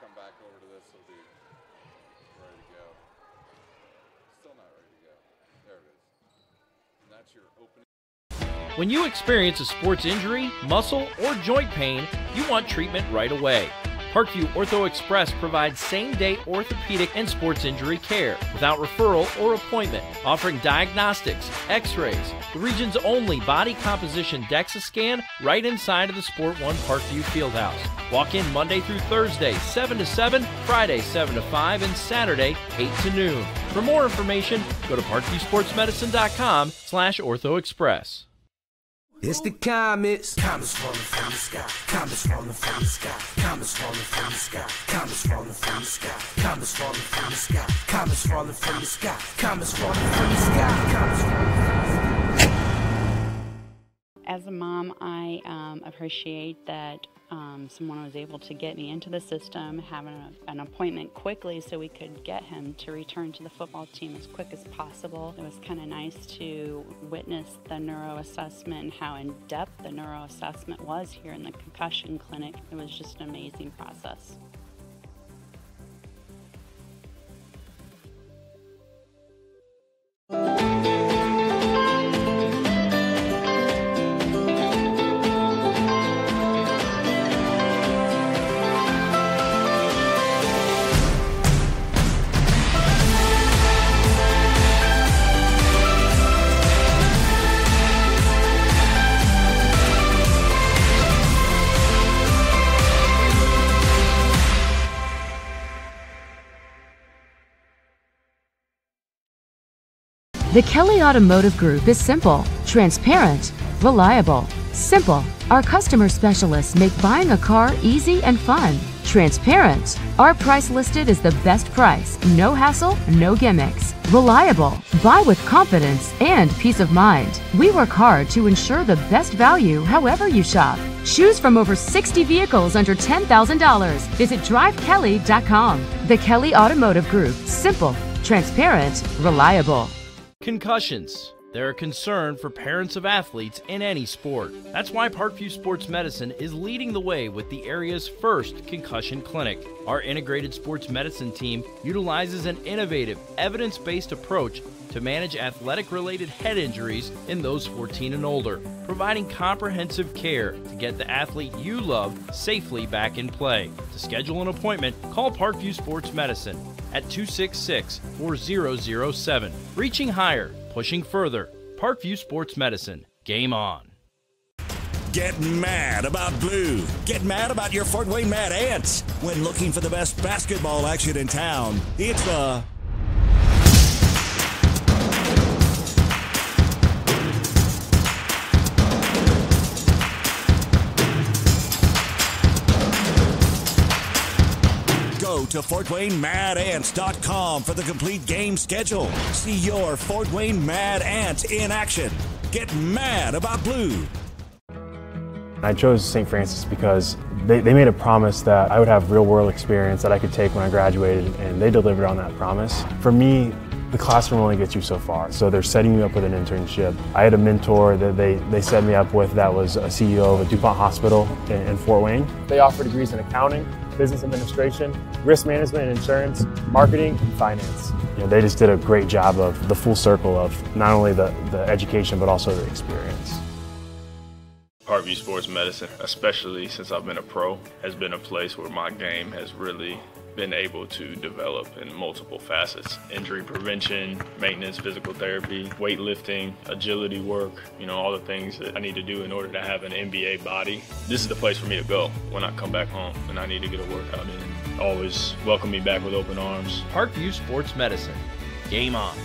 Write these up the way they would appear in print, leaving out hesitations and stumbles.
come back over to this, it'll be ready to go. Still not ready to go. There it is. And that's your opening. When you experience a sports injury, muscle, or joint pain, you want treatment right away. Parkview Ortho Express provides same-day orthopedic and sports injury care without referral or appointment, offering diagnostics, x-rays, the region's only body composition DEXA scan right inside of the Sport One Parkview Fieldhouse. Walk in Monday through Thursday, 7 to 7, Friday, 7 to 5, and Saturday, 8 to noon. For more information, go to parkviewsportsmedicine.com/orthoexpress. It's the comets. Comets falling from the sky. Comets falling from the sky. Comets falling from the sky. Comets falling from the sky. Comets falling from the sky. Comets falling from the sky. Comets falling from the sky. Comets falling from the sky. As a mom, I appreciate that someone was able to get me into the system, having an appointment quickly so we could get him to return to the football team as quick as possible. It was kind of nice to witness the neuro assessment and how in-depth the neuro assessment was here in the concussion clinic. It was just an amazing process. The Kelly Automotive Group is simple, transparent, reliable. Simple. Our customer specialists make buying a car easy and fun. Transparent. Our price listed is the best price. No hassle, no gimmicks. Reliable. Buy with confidence and peace of mind. We work hard to ensure the best value however you shop. Choose from over 60 vehicles under $10,000. Visit drivekelly.com. The Kelly Automotive Group. Simple, transparent, reliable. Concussions. They're a concern for parents of athletes in any sport. That's why Parkview Sports Medicine is leading the way with the area's first concussion clinic. Our integrated sports medicine team utilizes an innovative, evidence-based approach to manage athletic-related head injuries in those 14 and older, providing comprehensive care to get the athlete you love safely back in play. To schedule an appointment, call Parkview Sports Medicine at 266-4007. Reaching higher, pushing further. Parkview Sports Medicine. Game on. Get mad about blue. Get mad about your Fort Wayne Mad Ants. When looking for the best basketball action in town, it's the Go to FortWayneMadAnts.com for the complete game schedule. See your Fort Wayne Mad Ants in action. Get mad about blue. I chose St. Francis because they made a promise that I would have real-world experience that I could take when I graduated, and they delivered on that promise. For me, the classroom only gets you so far, so they're setting you up with an internship. I had a mentor that they set me up with that was a CEO of a DuPont hospital in Fort Wayne. They offer degrees in accounting, business administration, risk management and insurance, marketing, and finance. They just did a great job of the full circle of not only the education but also the experience. Parkview Sports Medicine, especially since I've been a pro, has been a place where my game has really been able to develop in multiple facets. Injury prevention, maintenance, physical therapy, weightlifting, agility work, all the things that I need to do in order to have an NBA body. This is the place for me to go when I come back home and I need to get a workout in. Always welcome me back with open arms. Parkview Sports Medicine. Game on.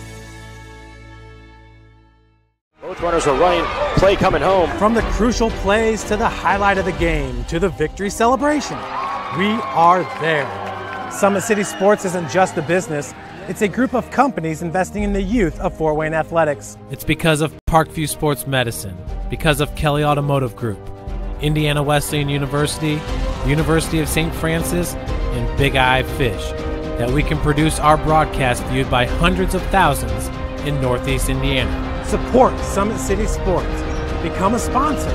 Both runners are running, play coming home. From the crucial plays to the highlight of the game to the victory celebration, we are there. Summit City Sports isn't just a business, it's a group of companies investing in the youth of Fort Wayne athletics. It's because of Parkview Sports Medicine, because of Kelly Automotive Group, Indiana Wesleyan University, University of St. Francis, and Big Eye Fish, that we can produce our broadcast viewed by hundreds of thousands in Northeast Indiana. Support Summit City Sports. Become a sponsor.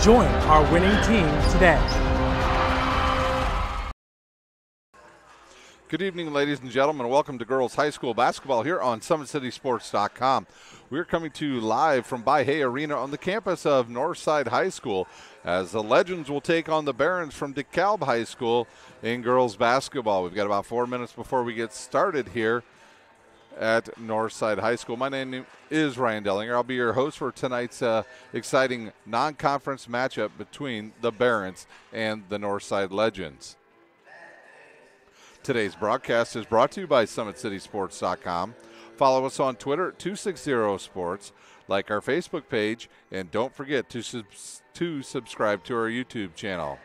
Join our winning team today. Good evening, ladies and gentlemen. Welcome to girls high school basketball here on SummitCitySports.com. We're coming to you live from Bahia Arena on the campus of Northside High School as the Legends will take on the Barons from DeKalb High School in girls basketball. We've got about 4 minutes before we get started here at Northside High School. My name is Ryan Dellinger. I'll be your host for tonight's exciting non-conference matchup between the Barons and the Northside Legends. Today's broadcast is brought to you by SummitCitySports.com. Follow us on Twitter at 260sports, like our Facebook page, and don't forget to subscribe to our YouTube channel.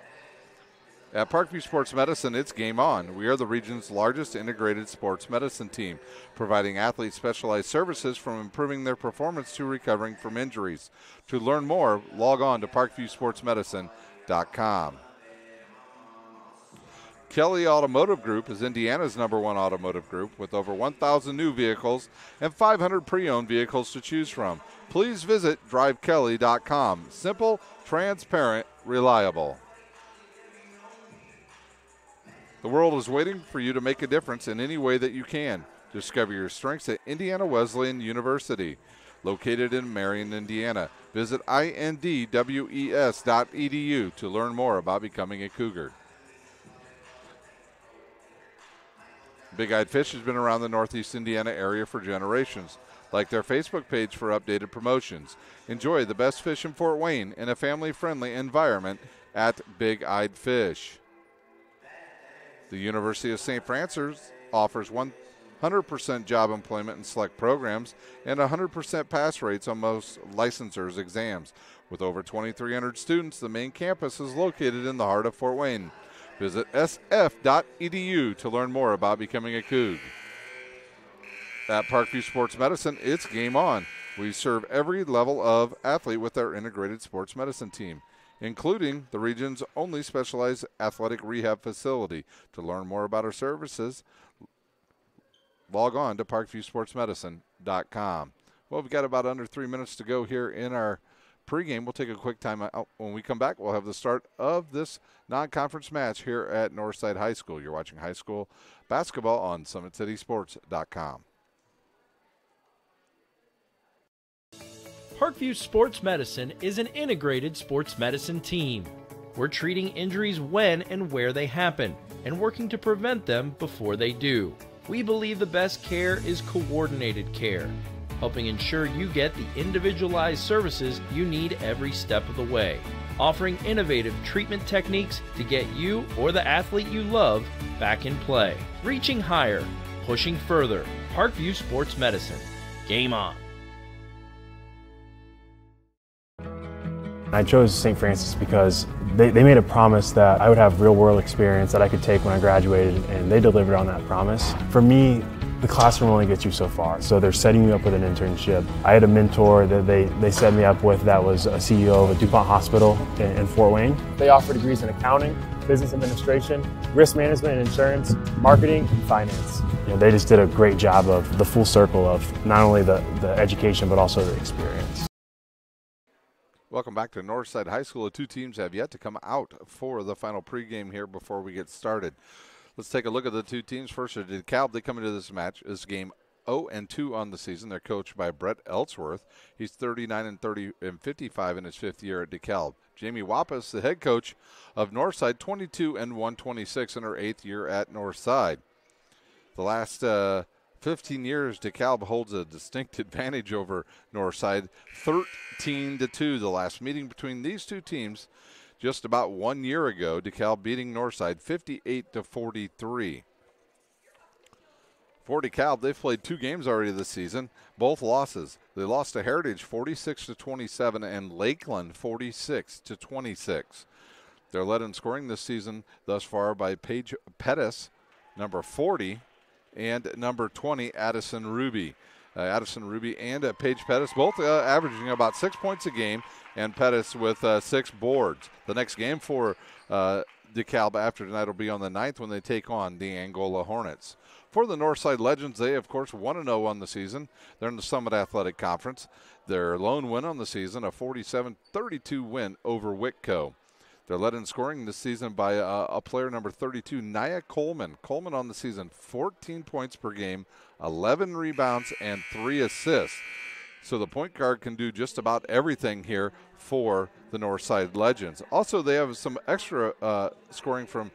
At Parkview Sports Medicine, it's game on. We are the region's largest integrated sports medicine team, providing athletes specialized services from improving their performance to recovering from injuries. To learn more, log on to ParkviewSportsMedicine.com. Kelly Automotive Group is Indiana's #1 automotive group with over 1,000 new vehicles and 500 pre-owned vehicles to choose from. Please visit drivekelly.com. Simple, transparent, reliable. The world is waiting for you to make a difference in any way that you can. Discover your strengths at Indiana Wesleyan University, located in Marion, Indiana. Visit indwes.edu to learn more about becoming a Cougar. Big Eyed Fish has been around the Northeast Indiana area for generations. Like their Facebook page for updated promotions. Enjoy the best fish in Fort Wayne in a family-friendly environment at Big Eyed Fish. The University of St. Francis offers 100% job employment in select programs and 100% pass rates on most licensors' exams. With over 2,300 students, the main campus is located in the heart of Fort Wayne. Visit sf.edu to learn more about becoming a Coug. At Parkview Sports Medicine, it's game on. We serve every level of athlete with our integrated sports medicine team, including the region's only specialized athletic rehab facility. To learn more about our services, log on to ParkviewSportsMedicine.com. Well, we've got about under 3 minutes to go here in our pregame. We'll take a quick time out. When we come back, we'll have the start of this non-conference match here at Northside High School. You're watching high school basketball on SummitCitySports.com. Parkview Sports Medicine is an integrated sports medicine team. We're treating injuries when and where they happen and working to prevent them before they do. We believe the best care is coordinated care, helping ensure you get the individualized services you need every step of the way, offering innovative treatment techniques to get you or the athlete you love back in play. Reaching higher, pushing further. Parkview Sports Medicine. Game on. I chose St. Francis because they made a promise that I would have real-world experience that I could take when I graduated, and they delivered on that promise. For me, the classroom only gets you so far, so they're setting you up with an internship. I had a mentor that they set me up with that was a CEO of a DuPont hospital in Fort Wayne. They offer degrees in accounting, business administration, risk management and insurance, marketing, and finance. You know, they just did a great job of the full circle of not only the education but also the experience. Welcome back to Northside High School. The two teams have yet to come out for the final pregame here before we get started. Let's take a look at the two teams. First, at DeKalb, they come into this match. This game 0-2 on the season. They're coached by Brett Ellsworth. He's 39-55 in his fifth year at DeKalb. Jamie Wappus, the head coach of Northside, 22-126 in her eighth year at Northside. The last 15 years, DeKalb holds a distinct advantage over Northside, 13-2. The last meeting between these two teams just about 1 year ago, DeKalb beating Northside 58-43. For DeKalb, they've played 2 games already this season, both losses. They lost to Heritage 46-27 and Lakeland 46-26. They're led in scoring this season thus far by Paige Pettis, number 40, and number 20, Addison Ruby. Addison Ruby and Paige Pettis both averaging about 6 points a game, and Pettis with 6 boards. The next game for DeKalb after tonight will be on the 9th when they take on the Angola Hornets. For the Northside Legends, they, of course, 1-0 on the season. They're in the Summit Athletic Conference. Their lone win on the season, a 47-32 win over Whitco. They're led in scoring this season by a player number 32, Nia Coleman. Coleman on the season, 14 points per game, 11 rebounds, and 3 assists. So the point guard can do just about everything here for the Northside Legends. Also, they have some extra scoring from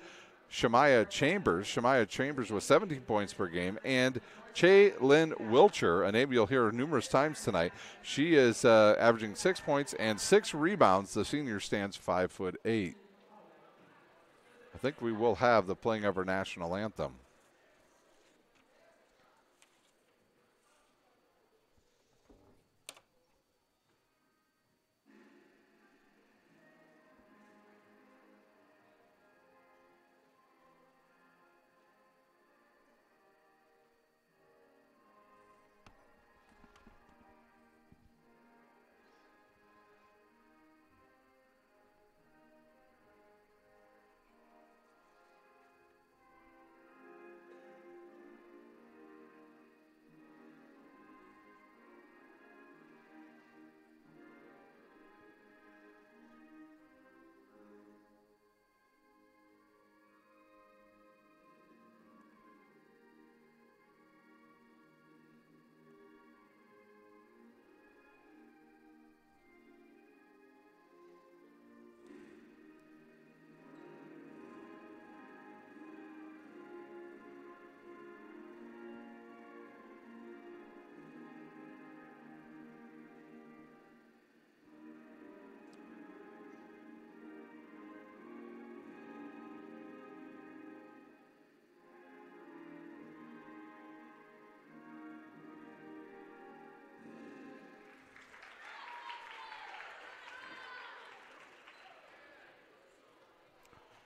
Shemaya Chambers. Shemaya Chambers with 17 points per game, and Lynn Wilcher, a name you'll hear numerous times tonight. She is averaging 6 points and 6 rebounds. The senior stands 5'8". I think we will have the playing of our national anthem.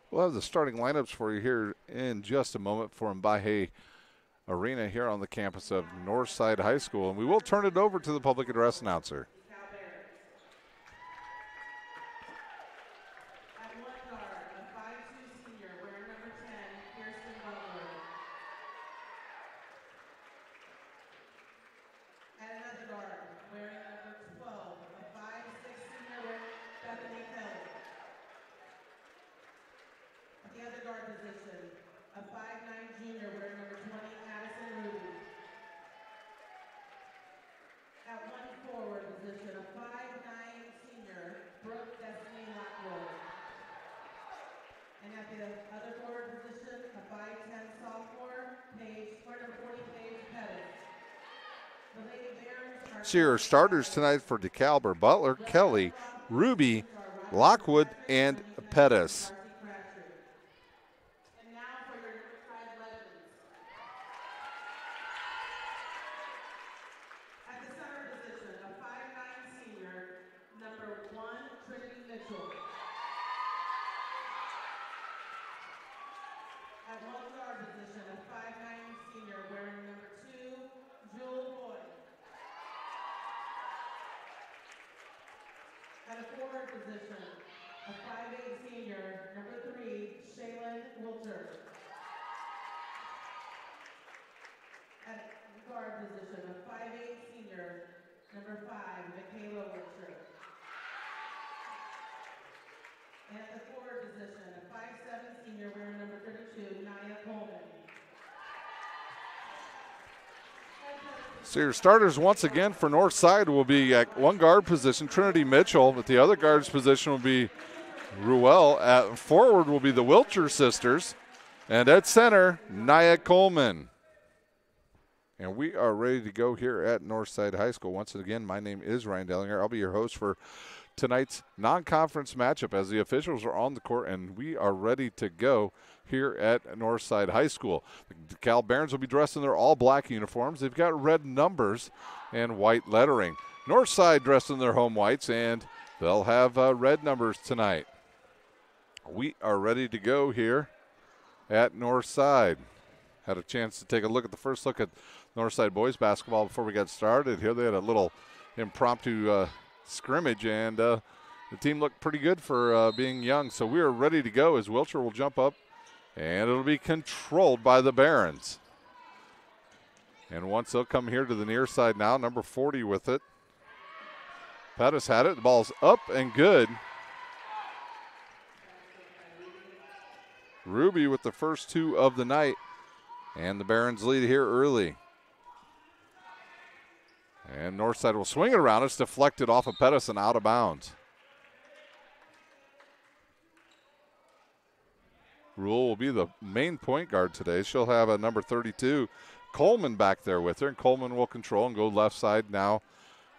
We'll have the starting lineups for you here in just a moment for Mbahe Arena here on the campus of Northside High School. And we will turn it over to the public address announcer. So your starters tonight for DeKalb are Butler, Kelly, Ruby, Lockwood, and Pettis. So your starters once again for Northside will be at one guard position, Trinity Mitchell. At the other guard's position will be Ruel. At forward will be the Wilcher sisters. And at center, Nia Coleman. And we are ready to go here at Northside High School. Once again, my name is Ryan Dellinger. I'll be your host for tonight's non-conference matchup as the officials are on the court, and we are ready to go here at Northside High School. The DeKalb Barons will be dressed in their all-black uniforms. They've got red numbers and white lettering. Northside dressed in their home whites, and they'll have red numbers tonight. We are ready to go here at Northside. Had a chance to take a look at the first look at Northside boys basketball before we got started here. They had a little impromptu scrimmage, and the team looked pretty good for being young. So we are ready to go as Wilcher will jump up, and it'll be controlled by the Barons. And once they'll come here to the near side now, number 40 with it. Pettis had it. The ball's up and good. Ruby with the first 2 of the night. And the Barons lead here early. And Northside will swing it around. It's deflected off of Pettis and out of bounds. Rule will be the main point guard today. She'll have a number 32, Coleman, back there with her. And Coleman will control and go left side now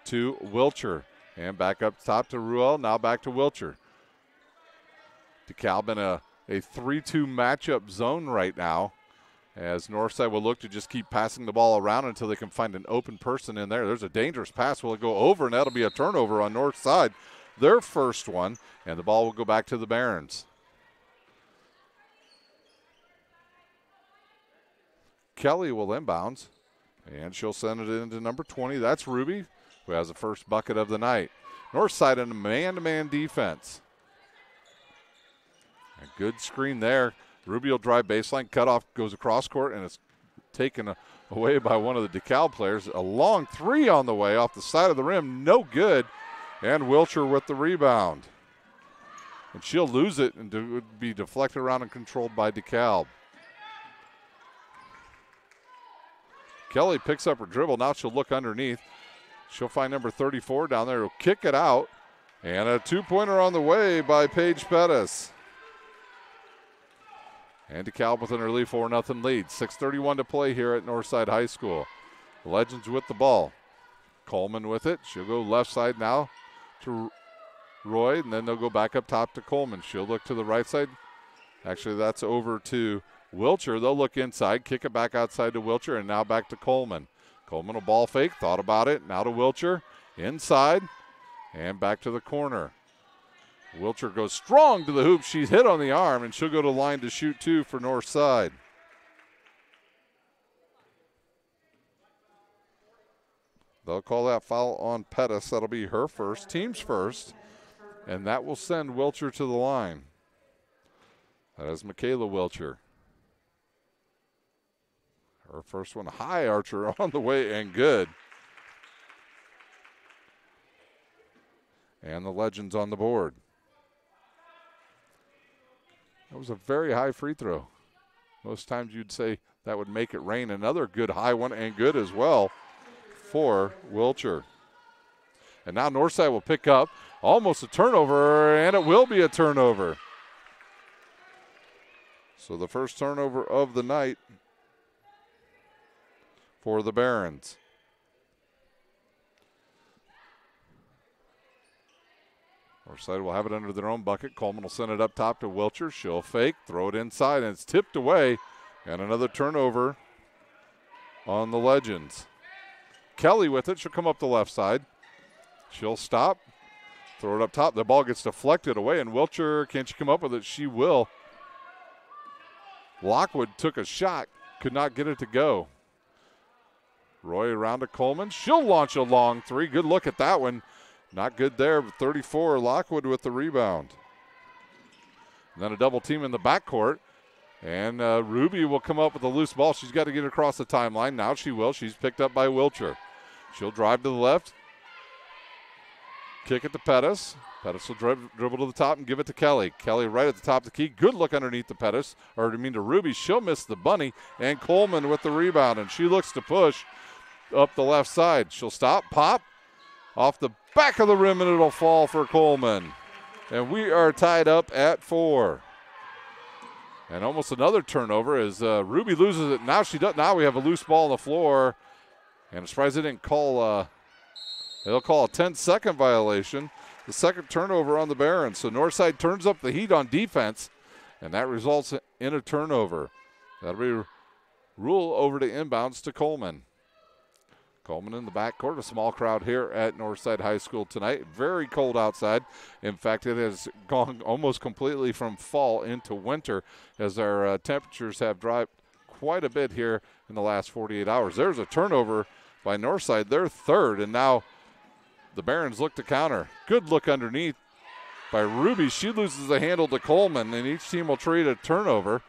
to Wilcher. And back up top to Ruel. Now back to Wilcher. DeKalb in a 3-2 matchup zone right now, as Northside will look to just keep passing the ball around until they can find an open person in there. There's a dangerous pass. Will it go over, and that'll be a turnover on Northside, their first one, and the ball will go back to the Barons. Kelly will inbounds, and she'll send it into number 20. That's Ruby, who has the first bucket of the night. Northside in a man-to-man defense. A good screen there. Ruby will drive baseline, cutoff, goes across court, and it's taken away by one of the DeKalb players. A long 3 on the way off the side of the rim, no good. And Wilcher with the rebound. And she'll lose it and it would be deflected around and controlled by DeKalb. Kelly picks up her dribble. Now she'll look underneath. She'll find number 34 down there. He'll kick it out. And a 2-pointer on the way by Paige Pettis. And DeKalb with an early 4-0 lead. 6:31 to play here at Northside High School. The Legends with the ball. Coleman with it. She'll go left side now to Roy, and then they'll go back up top to Coleman. She'll look to the right side. Actually, that's over to Wilcher. They'll look inside, kick it back outside to Wilcher, and now back to Coleman. Coleman will ball fake, thought about it. Now to Wilcher, inside, and back to the corner. Wilcher goes strong to the hoop. She's hit on the arm, and she'll go to line to shoot 2 for Northside. They'll call that foul on Pettis. That'll be her first, team's first, and that will send Wilcher to the line. That is Michaela Wilcher. Her first one, high archer on the way and good. And the Legends on the board. That was a very high free throw. Most times you'd say that would make it rain. Another good high one and good as well for Wilcher. And now Northside will pick up. Almost a turnover, and it will be a turnover. So the first turnover of the night for the Barons. Northside will have it under their own bucket. Coleman will send it up top to Wilcher. She'll fake, throw it inside, and it's tipped away. And another turnover on the Legends. Kelly with it. She'll come up the left side. She'll stop, throw it up top. The ball gets deflected away, and Wilcher, can she come up with it? She will. Lockwood took a shot, could not get it to go. Roy around to Coleman. She'll launch a long 3. Good look at that one. Not good there, but 34, Lockwood with the rebound. And then a double team in the backcourt. And Ruby will come up with a loose ball. She's got to get across the timeline. Now she will. She's picked up by Wilcher. She'll drive to the left. Kick it to Pettis. Pettis will dribble to the top and give it to Kelly. Kelly right at the top of the key. Good look underneath the Pettis, or to Ruby. She'll miss the bunny. And Coleman with the rebound. And she looks to push up the left side. She'll stop, pop, off the back of the rim, and it'll fall for Coleman. And we are tied up at 4. And almost another turnover as Ruby loses it. Now she does. Now we have a loose ball on the floor. And I'm surprised they didn't call they'll call a 10-second violation. The second turnover on the Barons. So Northside turns up the heat on defense, and that results in a turnover. That'll be rule over to inbounds to Coleman. Coleman in the backcourt, a small crowd here at Northside High School tonight. Very cold outside. In fact, it has gone almost completely from fall into winter as our temperatures have dropped quite a bit here in the last 48 hours. There's a turnover by Northside, their third, and now the Barons look to counter. Good look underneath by Ruby. She loses the handle to Coleman, and each team will trade a turnover.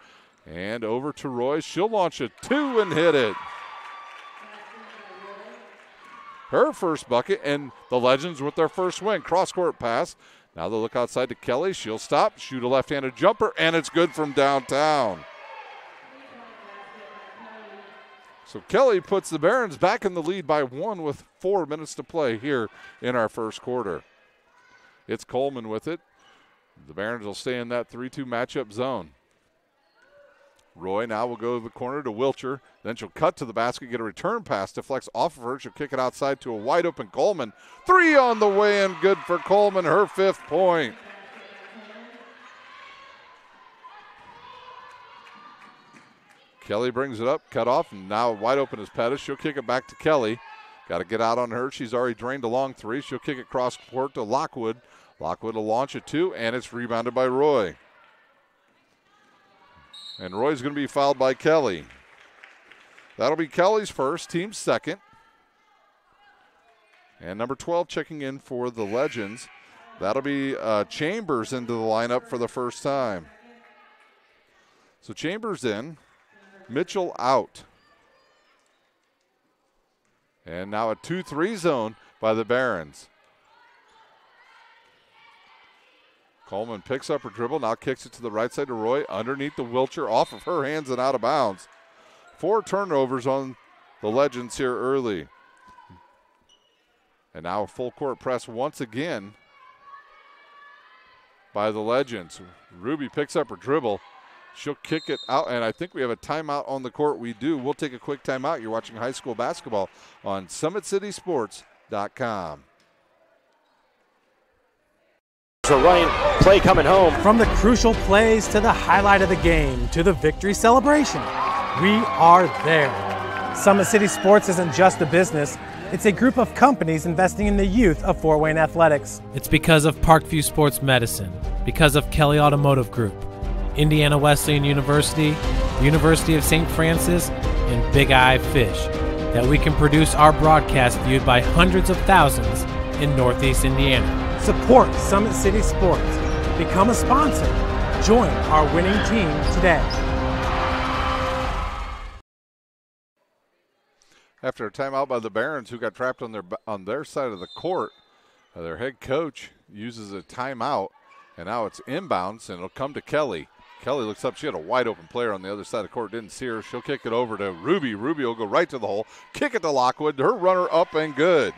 And over to Roy. She'll launch a 2 and hit it. Her first bucket, and the Legends with their first win. Cross-court pass. Now they'll look outside to Kelly. She'll stop, shoot a left-handed jumper, and it's good from downtown. So Kelly puts the Barons back in the lead by 1 with 4 minutes to play here in our first quarter. It's Coleman with it. The Barons will stay in that 3-2 matchup zone. Roy now will go to the corner to Wilcher. Then she'll cut to the basket, get a return pass, deflects off of her. She'll kick it outside to a wide-open Coleman. 3 on the way and good for Coleman, her 5th point. Kelly brings it up, cut off, and now wide open is Pettis. She'll kick it back to Kelly. Got to get out on her. She's already drained a long 3. She'll kick it cross court to Lockwood. Lockwood will launch a 2, and it's rebounded by Roy. And Roy's going to be fouled by Kelly. That'll be Kelly's first, team's second. And number 12 checking in for the Legends. That'll be Chambers into the lineup for the first time. So Chambers in, Mitchell out. And now a 2-3 zone by the Barons. Coleman picks up her dribble, now kicks it to the right side to Roy, underneath the Wilcher, off of her hands and out of bounds. 4 turnovers on the Legends here early. And now a full court press once again by the Legends. Ruby picks up her dribble. She'll kick it out, and I think we have a timeout on the court. We do. We'll take a quick timeout. You're watching high school basketball on SummitCitySports.com. So running play coming home. From the crucial plays to the highlight of the game to the victory celebration, we are there. Summit City Sports isn't just a business. It's a group of companies investing in the youth of Fort Wayne athletics. It's because of Parkview Sports Medicine, because of Kelly Automotive Group, Indiana Wesleyan University, University of St. Francis, and Big Eye Fish, that we can produce our broadcast viewed by hundreds of thousands in Northeast Indiana. Support Summit City Sports. Become a sponsor. Join our winning team today. After a timeout by the Barons, who got trapped on their side of the court, their head coach uses a timeout, and now it's inbounds, and it'll come to Kelly. Kelly looks up. She had a wide-open player on the other side of the court. Didn't see her. She'll kick it over to Ruby. Ruby will go right to the hole. Kick it to Lockwood. Her runner up and good.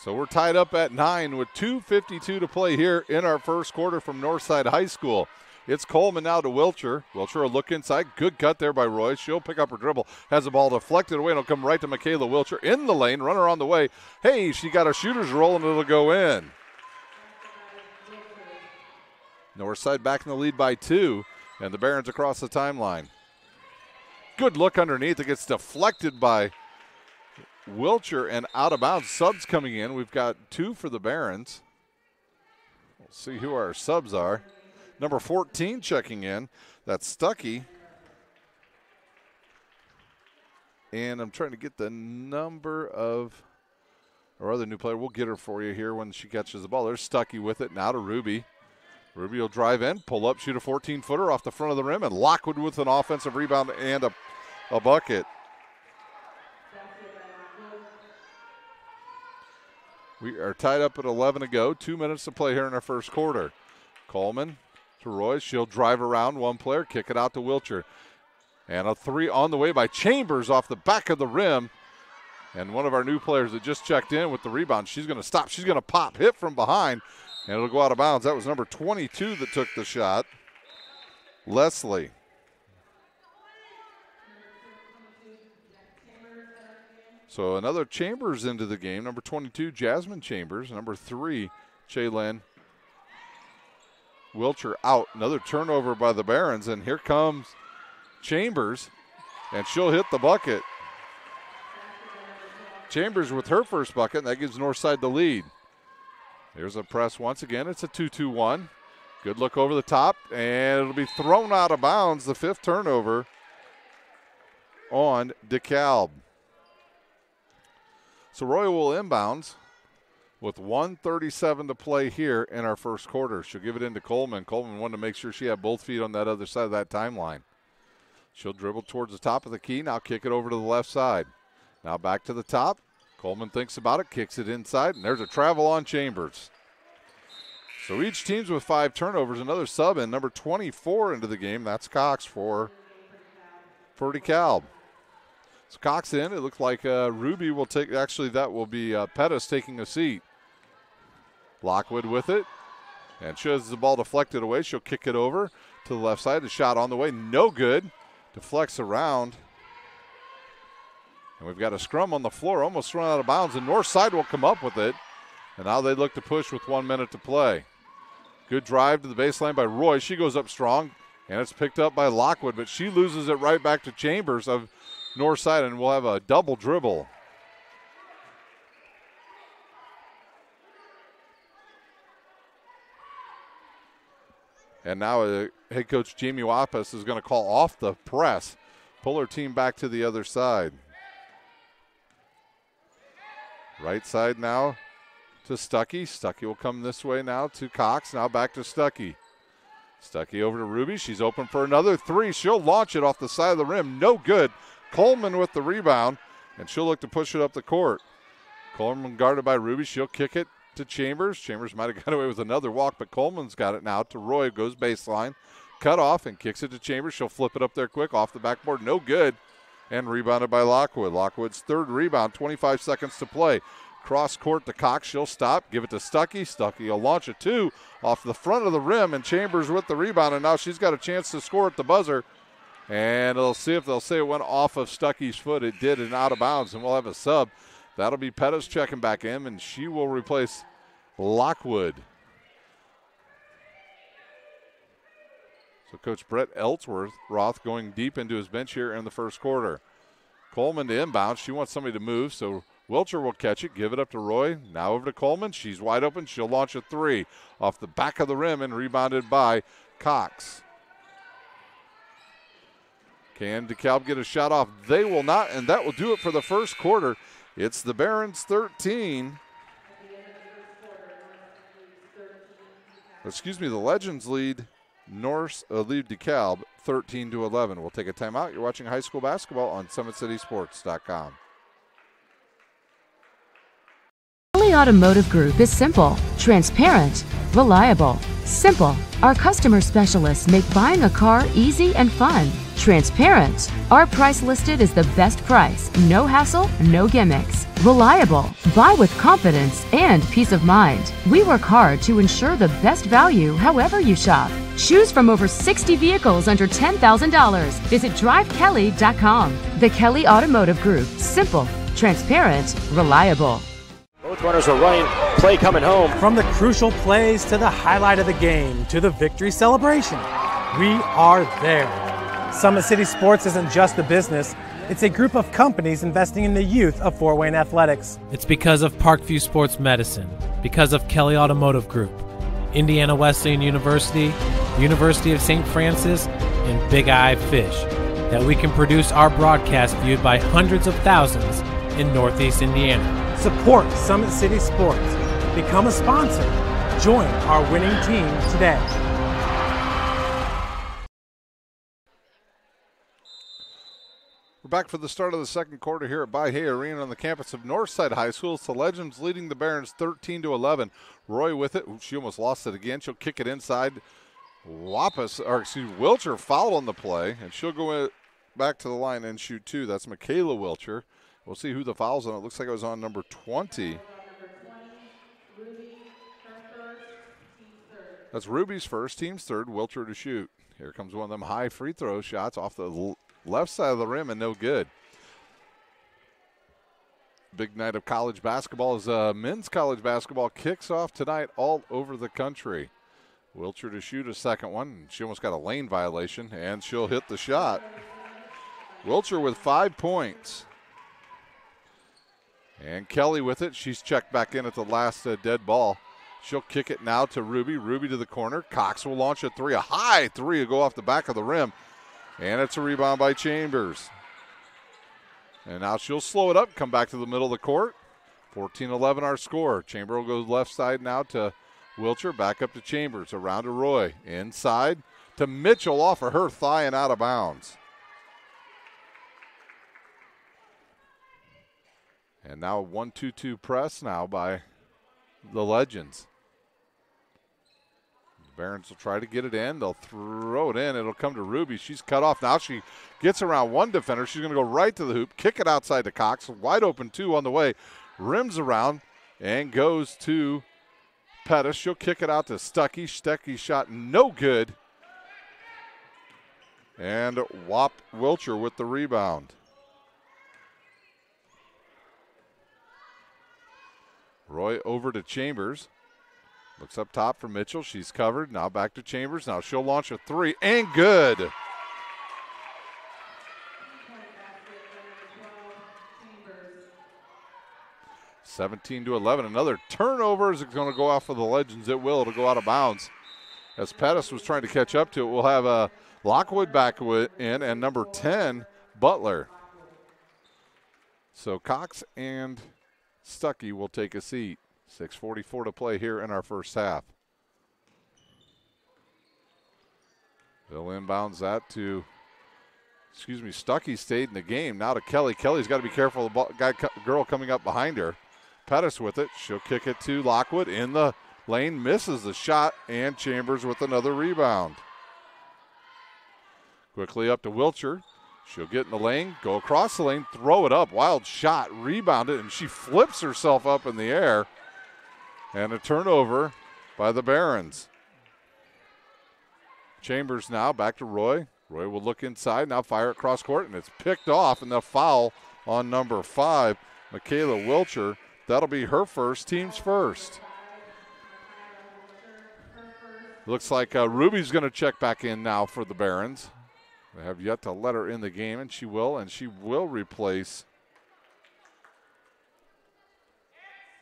So we're tied up at 9 with 2:52 to play here in our first quarter from Northside High School. It's Coleman now to Wilcher. Wilcher will look inside. Good cut there by Roy. She'll pick up her dribble. Has the ball deflected away, and it'll come right to Michaela Wilcher in the lane. Runner on the way. Hey, she got a shooter's roll, and it'll go in. Northside back in the lead by 2, and the Barons across the timeline. Good look underneath. It gets deflected by Wilcher and out of bounds. Subs coming in. We've got 2 for the Barons. We'll see who our subs are. Number 14 checking in. That's Stuckey. And I'm trying to get the number of our other new player. We'll get her for you here when she catches the ball. There's Stuckey with it. Now to Ruby. Ruby will drive in, pull up, shoot a 14-footer off the front of the rim, and Lockwood with an offensive rebound and a bucket. We are tied up at 11 to go. 2 minutes to play here in our first quarter. Coleman to Roy. She'll drive around one player, kick it out to Wilcher. And a 3 on the way by Chambers off the back of the rim. And one of our new players that just checked in with the rebound. She's going to stop. She's going to pop, hit from behind, and it'll go out of bounds. That was number 22 that took the shot, Leslie. So another Chambers into the game. Number 22, Jasmine Chambers. Number 3, Chaylin Wilcher out. Another turnover by the Barons, and here comes Chambers, and she'll hit the bucket. Chambers with her first bucket, and that gives Northside the lead. Here's a press once again. It's a 2-2-1. Good look over the top, and it'll be thrown out of bounds. The 5th turnover on DeKalb. So Roy will inbounds with 1:37 to play here in our first quarter. She'll give it into Coleman. Coleman wanted to make sure she had both feet on that other side of that timeline. She'll dribble towards the top of the key. Now kick it over to the left side. Now back to the top. Coleman thinks about it, kicks it inside, and there's a travel on Chambers. So each team's with 5 turnovers. Another sub in, number 24 into the game. That's Cox for DeKalb. So Cox in. It looks like Ruby will take, actually that will be Pettis taking a seat. Lockwood with it. And she has the ball deflected away. She'll kick it over to the left side. The shot on the way, no good. Deflects around. And we've got a scrum on the floor, almost run out of bounds. And north side will come up with it. And now they look to push with 1 minute to play. Good drive to the baseline by Roy. She goes up strong, and it's picked up by Lockwood, but she loses it right back to Chambers of north side, and we'll have a double dribble. And now head coach Jamie Wapas is going to call off the press, pull her team back to the other side. Right side now to Stuckey. Stuckey will come this way now to Cox. Now back to Stuckey. Stuckey over to Ruby. She's open for another 3. She'll launch it off the side of the rim. No good. Coleman with the rebound, and she'll look to push it up the court. Coleman guarded by Ruby. She'll kick it to Chambers. Chambers might have got away with another walk, but Coleman's got it now to Roy. Goes baseline. Cut off and kicks it to Chambers. She'll flip it up there quick off the backboard. No good. And rebounded by Lockwood. Lockwood's 3rd rebound. 25 seconds to play. Cross court to Cox. She'll stop. Give it to Stuckey. Stuckey will launch a 2 off the front of the rim, and Chambers with the rebound. And now she's got a chance to score at the buzzer. And they'll see if they'll say it went off of Stuckey's foot. It did, and out of bounds. And we'll have a sub. That'll be Pettis checking back in, and she will replace Lockwood. So Coach Brett Ellsworth Roth going deep into his bench here in the first quarter. Coleman to inbound. She wants somebody to move, so Wilcher will catch it, give it up to Roy. Now over to Coleman. She's wide open. She'll launch a 3 off the back of the rim and rebounded by Cox. Can DeKalb get a shot off? They will not, and that will do it for the first quarter. It's the Barons 13. The Legends lead DeKalb 13-11. We'll take a timeout. You're watching high school basketball on SummitCitySports.com. Kelly Automotive Group is simple, transparent, reliable. Simple. Our customer specialists make buying a car easy and fun. Transparent. Our price listed is the best price. No hassle, no gimmicks. Reliable. Buy with confidence and peace of mind. We work hard to ensure the best value however you shop. Choose from over 60 vehicles under $10,000. Visit drivekelly.com. The Kelly Automotive Group. Simple, transparent, reliable. Both runners are running. Play coming home. From the crucial plays to the highlight of the game to the victory celebration, we are there. Summit City Sports isn't just a business. It's a group of companies investing in the youth of Fort Wayne athletics. It's because of Parkview Sports Medicine, because of Kelly Automotive Group, Indiana Wesleyan University, University of St. Francis, and Big Eye Fish, that we can produce our broadcast viewed by hundreds of thousands in Northeast Indiana. Support Summit City Sports. Become a sponsor. Join our winning team today. We're back for the start of the second quarter here at By Hay Arena on the campus of Northside High School. It's the Legends leading the Barons 13-11. Roy with it. She almost lost it again. She'll kick it inside. Wilcher fouled on the play, and she'll go back to the line and shoot 2. That's Michaela Wilcher. We'll see who the foul's on. It looks like it was on number 20. That's Ruby's first, team's third. Wilcher to shoot. Here comes one of them high free throw shots off the left side of the rim and no good. Big night of college basketball as men's college basketball kicks off tonight all over the country. Wilcher to shoot a second one. She almost got a lane violation, and she'll hit the shot. Wilcher with 5 points. And Kelly with it. She's checked back in at the last dead ball. She'll kick it now to Ruby. Ruby to the corner. Cox will launch a 3. A high 3 will go off the back of the rim. And it's a rebound by Chambers. And now she'll slow it up, come back to the middle of the court. 14-11 our score. Chambers will go left side now to Wilcher. Back up to Chambers. Around to Roy. Inside to Mitchell off of her thigh and out of bounds. And now 1-2-2 press now by the Legends. The Barons will try to get it in. They'll throw it in. It'll come to Ruby. She's cut off. Now she gets around one defender. She's going to go right to the hoop, kick it outside to Cox. Wide open two on the way. Rims around and goes to Pettis. She'll kick it out to Stuckey. Stuckey's shot no good. And Wap Wilcher with the rebound. Roy over to Chambers. Looks up top for Mitchell. She's covered. Now back to Chambers. Now she'll launch a three. And good. (17-11). Another turnover. Is it going to go off for the Legends? It will. It'll go out of bounds. As Pettis was trying to catch up to it, we'll have Lockwood back in and number 10, Butler. So Cox and Stuckey will take a seat. 6:44 to play here in our first half. They'll inbounds that to, Stuckey stayed in the game. Now to Kelly. Kelly's got to be careful of the girl coming up behind her. Pettis with it. She'll kick it to Lockwood in the lane. Misses the shot, and Chambers with another rebound. Quickly up to Wilcher. She'll get in the lane, go across the lane, throw it up. Wild shot, rebounded, and she flips herself up in the air. And a turnover by the Barons. Chambers now back to Roy. Roy will look inside, now fire across court, and it's picked off, and the foul on number 5, Michaela Wilcher. That'll be her first, team's first. Looks like Ruby's going to check back in now for the Barons. They have yet to let her in the game, and she will replace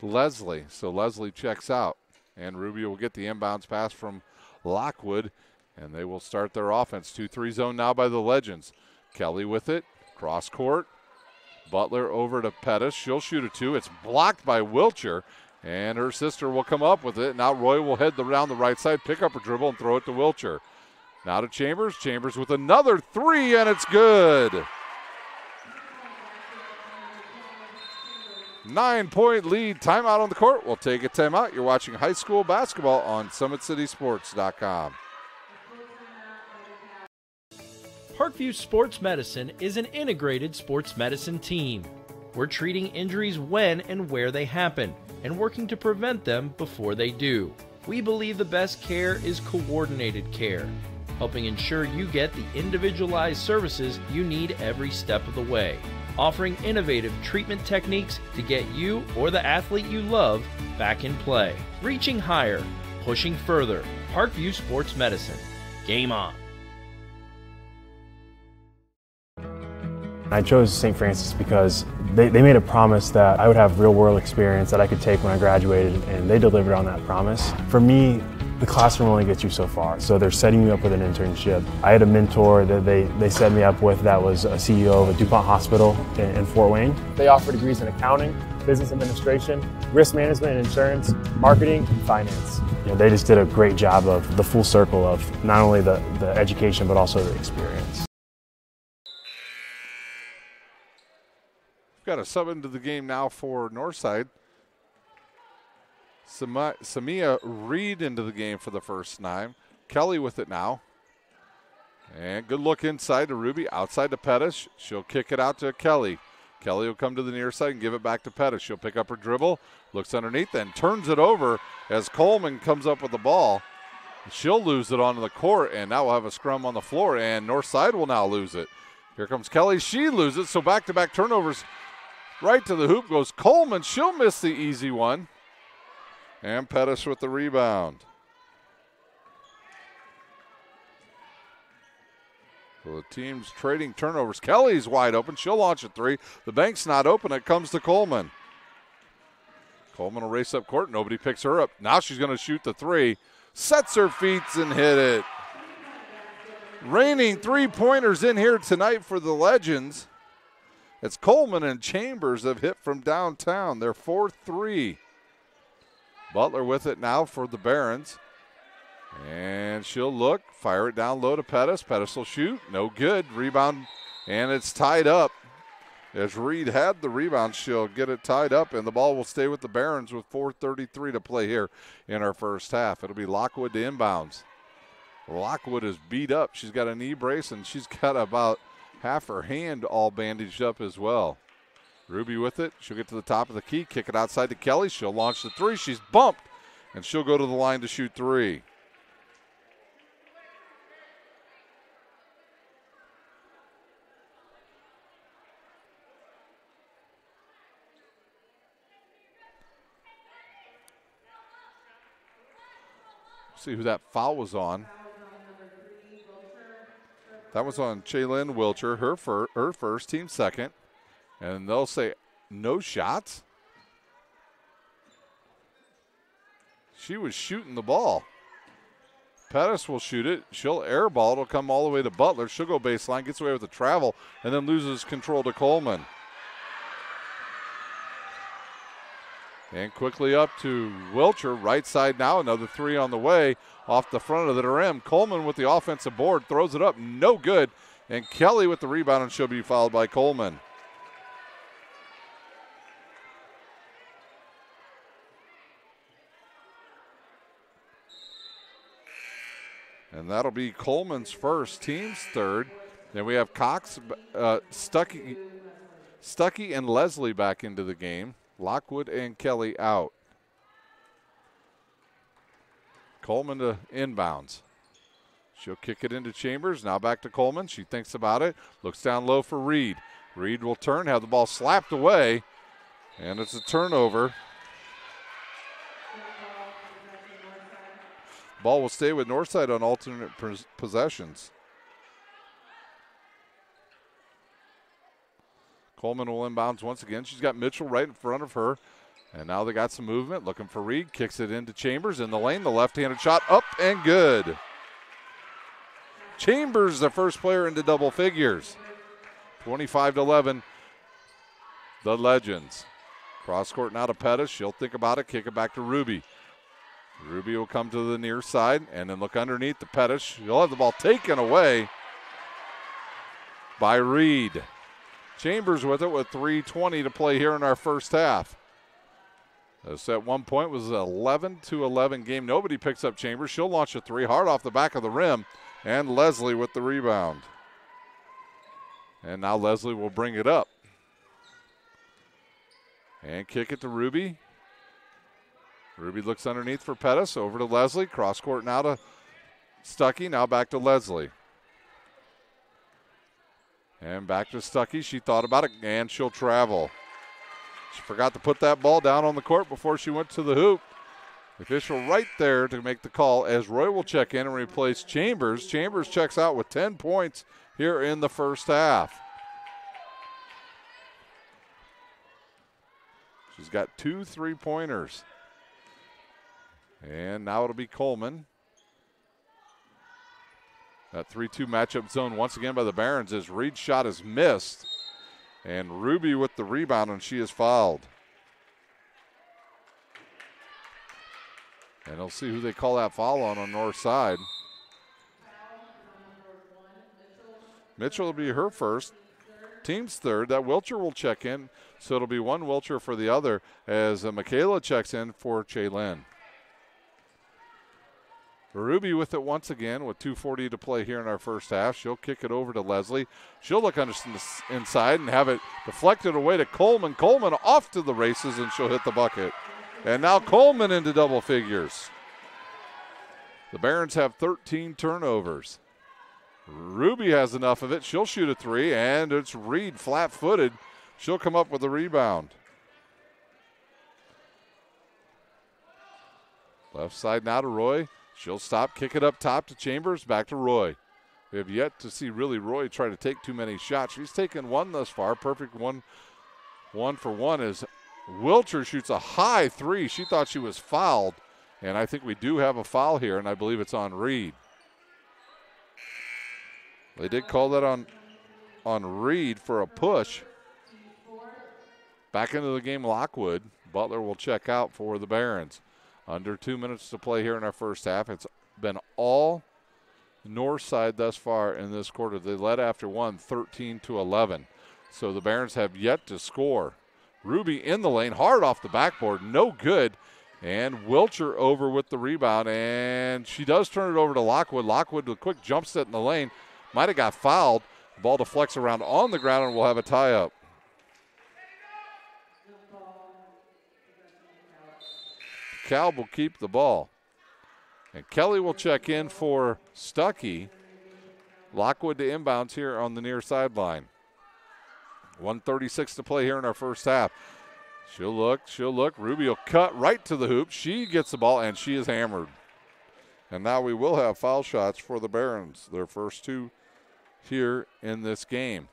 Leslie. So Leslie checks out, and Ruby will get the inbounds pass from Lockwood, and they will start their offense. 2-3 zone now by the Legends. Kelly with it, cross court. Butler over to Pettis. She'll shoot a two. It's blocked by Wilcher, and her sister will come up with it. Now Roy will head around the right side, pick up her dribble, and throw it to Wilcher. Now to Chambers. Chambers with another three, and it's good. 9-point lead. Timeout on the court. We'll take a timeout. You're watching high school basketball on SummitCitySports.com. Parkview Sports Medicine is an integrated sports medicine team. We're treating injuries when and where they happen and working to prevent them before they do. We believe the best care is coordinated care, helping ensure you get the individualized services you need every step of the way, offering innovative treatment techniques to get you or the athlete you love back in play. Reaching higher, pushing further. Parkview Sports Medicine. Game on. I chose St. Francis because they made a promise that I would have real-world experience that I could take when I graduated, and they delivered on that promise. For me, the classroom only gets you so far, so they're setting you up with an internship. I had a mentor that they set me up with that was a CEO of a DuPont hospital in Fort Wayne. They offer degrees in accounting, business administration, risk management and insurance, marketing, and finance. You know, they just did a great job of the full circle of not only the education but also the experience. Got a sub into the game now for Northside. Samia Reed into the game for the first time. Kelly with it now. And good look inside to Ruby, outside to Pettis. She'll kick it out to Kelly. Kelly will come to the near side and give it back to Pettis. She'll pick up her dribble, looks underneath, then turns it over as Coleman comes up with the ball. She'll lose it onto the court, and now we'll have a scrum on the floor, and Northside will now lose it. Here comes Kelly. She loses it, so back-to-back turnovers. Right to the hoop goes Coleman. She'll miss the easy one. And Pettis with the rebound. So the team's trading turnovers. Kelly's wide open. She'll launch a three. The bank's not open. It comes to Coleman. Coleman will race up court. Nobody picks her up. Now she's going to shoot the three. Sets her feet and hit it. Raining three-pointers in here tonight for the Legends. It's Coleman and Chambers have hit from downtown. They're 4-3. Butler with it now for the Barons. And she'll look, fire it down low to Pettis. Pettis will shoot. No good. Rebound, and it's tied up. As Reed had the rebound, she'll get it tied up, and the ball will stay with the Barons with 4:33 to play here in our first half. It'll be Lockwood to inbounds. Lockwood is beat up. She's got a knee brace, and she's got about half her hand all bandaged up as well. Ruby with it. She'll get to the top of the key, kick it outside to Kelly. She'll launch the three. She's bumped, and she'll go to the line to shoot three. See who that foul was on. That was on Chaylin Wilcher, her first, team second. And they'll say no shots. She was shooting the ball. Pettis will shoot it. She'll airball. It'll come all the way to Butler. She'll go baseline, gets away with the travel, and then loses control to Coleman. And quickly up to Wilcher, right side now, another three on the way, off the front of the rim. Coleman with the offensive board, throws it up, no good. And Kelly with the rebound, and she'll be fouled by Coleman. And that'll be Coleman's first, team's third. Then we have Cox, Stuckey and Leslie back into the game. Lockwood and Kelly out. Coleman to inbounds. She'll kick it into Chambers. Now back to Coleman. She thinks about it. Looks down low for Reed. Reed will turn, have the ball slapped away. And it's a turnover. Ball will stay with Northside on alternate possessions. Coleman will inbounds once again. She's got Mitchell right in front of her. And now they got some movement. Looking for Reed. Kicks it into Chambers in the lane. The left-handed shot up and good. Chambers, the first player into double figures. 25-11, the Legends. Cross court now to Pettis. She'll think about it. Kick it back to Ruby. Ruby will come to the near side and then look underneath the Pettis. She'll have the ball taken away by Reed. Chambers with it with 3:20 to play here in our first half. This at one point was an 11-11 game. Nobody picks up Chambers. She'll launch a three hard off the back of the rim, and Leslie with the rebound. And now Leslie will bring it up. And kick it to Ruby. Ruby looks underneath for Pettis. Over to Leslie. Cross court now to Stuckey. Now back to Leslie. And back to Stuckey. She thought about it, and she'll travel. She forgot to put that ball down on the court before she went to the hoop. The official right there to make the call as Roy will check in and replace Chambers. Chambers checks out with 10 points here in the first half. She's got 2 3-pointers. And now it'll be Coleman. That 3-2 matchup zone once again by the Barons as Reed's shot is missed. And Ruby with the rebound, and she is fouled. And they'll see who they call that foul on north side. Mitchell will be her first. Team's third. That Wilcher will check in, so it'll be one Wilcher for the other as Michaela checks in for Chaylin. Ruby with it once again with 2:40 to play here in our first half. She'll kick it over to Leslie. She'll look inside and have it deflected away to Coleman. Coleman off to the races, and she'll hit the bucket. And now Coleman into double figures. The Barons have 13 turnovers. Ruby has enough of it. She'll shoot a three, and it's Reed flat-footed. She'll come up with the rebound. Left side now to Roy. She'll stop, kick it up top to Chambers, back to Roy. We have yet to see really Roy try to take too many shots. She's taken one thus far, perfect one for one as Wilcher shoots a high three. She thought she was fouled, and I think we do have a foul here, and I believe it's on Reed. They did call that on Reed for a push. Back into the game, Lockwood. Butler will check out for the Barons. Under 2 minutes to play here in our first half. It's been all north side thus far in this quarter. They led after one, 13-11. So the Barons have yet to score. Ruby in the lane, hard off the backboard, no good. And Wilcher over with the rebound, and she does turn it over to Lockwood. Lockwood with a quick jump set in the lane. Might have got fouled. Ball deflects around on the ground, and we'll have a tie-up. DeKalb will keep the ball. And Kelly will check in for Stuckey. Lockwood to inbounds here on the near sideline. 1:36 to play here in our first half. She'll look. Ruby will cut right to the hoop. She gets the ball, and she is hammered. And now we will have foul shots for the Barons, their first two here in this game.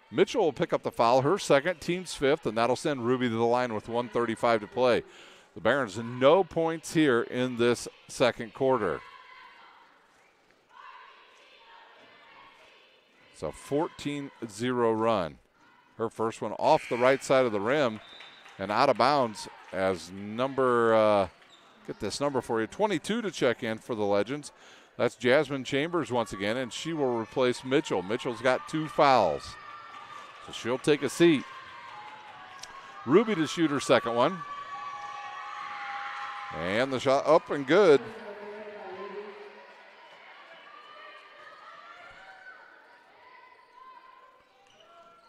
Mitchell will pick up the foul, her second, team's fifth, and that'll send Ruby to the line with 1:35 to play. The Barons, no points here in this second quarter. It's a 14-0 run. Her first one off the right side of the rim and out of bounds as get this number for you, 22 to check in for the Legends. That's Jasmine Chambers once again, and she will replace Mitchell. Mitchell's got 2 fouls, so she'll take a seat. Ruby to shoot her second one. And the shot up and good.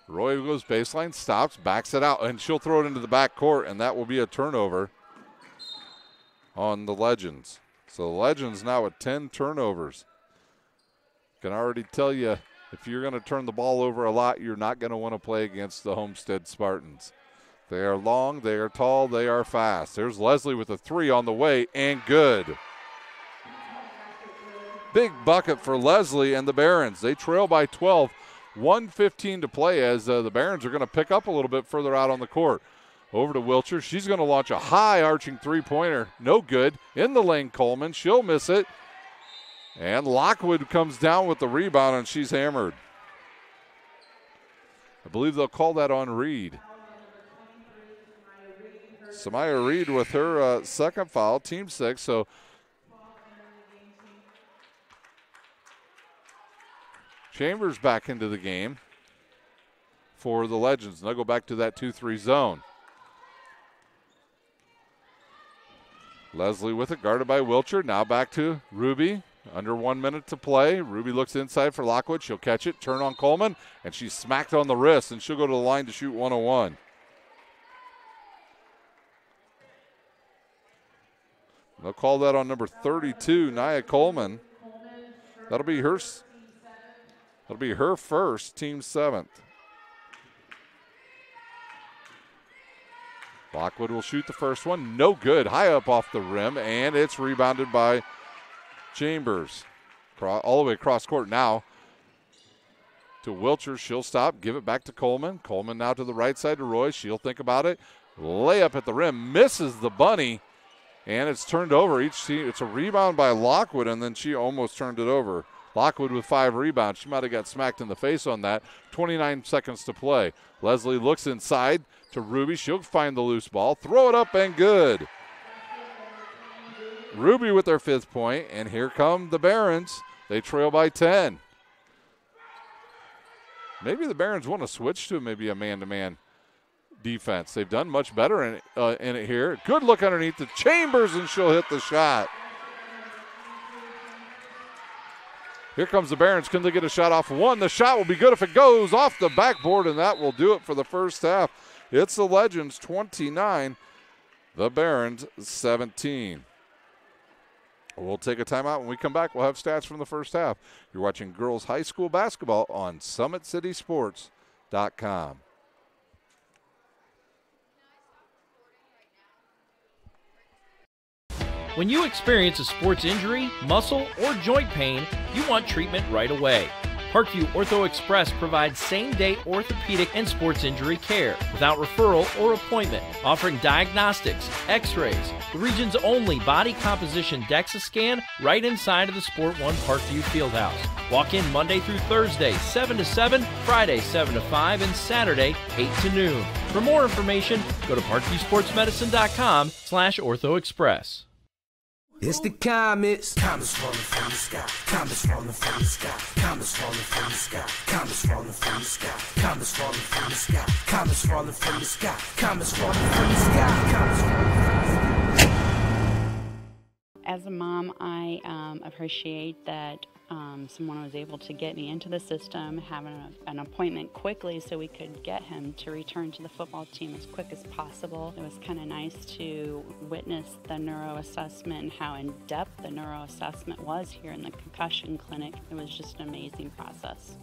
Roy goes baseline, stops, backs it out, and she'll throw it into the back court, and that will be a turnover on the Legends. So the Legends now with 10 turnovers. Can already tell you, if you're going to turn the ball over a lot, you're not going to want to play against the Homestead Spartans. They are long, they are tall, they are fast. There's Leslie with a 3 on the way, and good. Big bucket for Leslie and the Barons. They trail by 12. 1:15 to play as the Barons are going to pick up a little bit further out on the court. Over to Wilcher. She's going to launch a high arching three-pointer. No good. In the lane, Coleman. She'll miss it. And Lockwood comes down with the rebound, and she's hammered. I believe they'll call that on Reed. Samaya Reed with her second foul, team 6. So Chambers back into the game for the Legends. They'll go back to that 2-3 zone. Leslie with it, guarded by Wilcher. Now back to Ruby. Under 1 minute to play. Ruby looks inside for Lockwood. She'll catch it, turn on Coleman, and she's smacked on the wrist, and she'll go to the line to shoot 101. They'll call that on number 32, Nia Coleman. That'll be her first, team 7th. Lockwood will shoot the first one. No good. High up off the rim, and it's rebounded by Chambers. All the way across court now to Wilcher. She'll stop, give it back to Coleman. Coleman now to the right side to Roy. She'll think about it. Layup at the rim. Misses the bunny, and it's turned over. Each team, it's a rebound by Lockwood, and then she almost turned it over. Lockwood with 5 rebounds. She might have got smacked in the face on that. 29 seconds to play. Leslie looks inside to Ruby. She'll find the loose ball. Throw it up and good. Ruby with their 5th point, and here come the Barons. They trail by 10. Maybe the Barons want to switch to maybe a man-to-man defense. They've done much better in it here. Good look underneath the Chambers, and she'll hit the shot. Here comes the Barons. Can they get a shot off one? The shot will be good if it goes off the backboard, and that will do it for the first half. It's the Legends 29, the Barons 17. We'll take a timeout. When we come back, we'll have stats from the first half. You're watching girls high school basketball on SummitCitySports.com. When you experience a sports injury, muscle, or joint pain, you want treatment right away. Parkview Ortho Express provides same-day orthopedic and sports injury care without referral or appointment, offering diagnostics, x-rays, the region's only body composition DEXA scan right inside of the Sport One Parkview Fieldhouse. Walk in Monday through Thursday, 7 to 7, Friday, 7 to 5, and Saturday, 8 to noon. For more information, go to parkviewsportsmedicine.com/orthoexpress. It's the comets. Comets falling from the sky. Comets falling from the sky. Comets falling from the sky. Comets falling from the sky. Comets falling from the sky. Comets falling from the sky. Comets falling from the sky. Comets falling from the sky. As a mom, I appreciate that someone was able to get me into the system, having an appointment quickly so we could get him to return to the football team as quick as possible. It was kind of nice to witness the neuro assessment and how in-depth the neuro assessment was here in the concussion clinic. It was just an amazing process.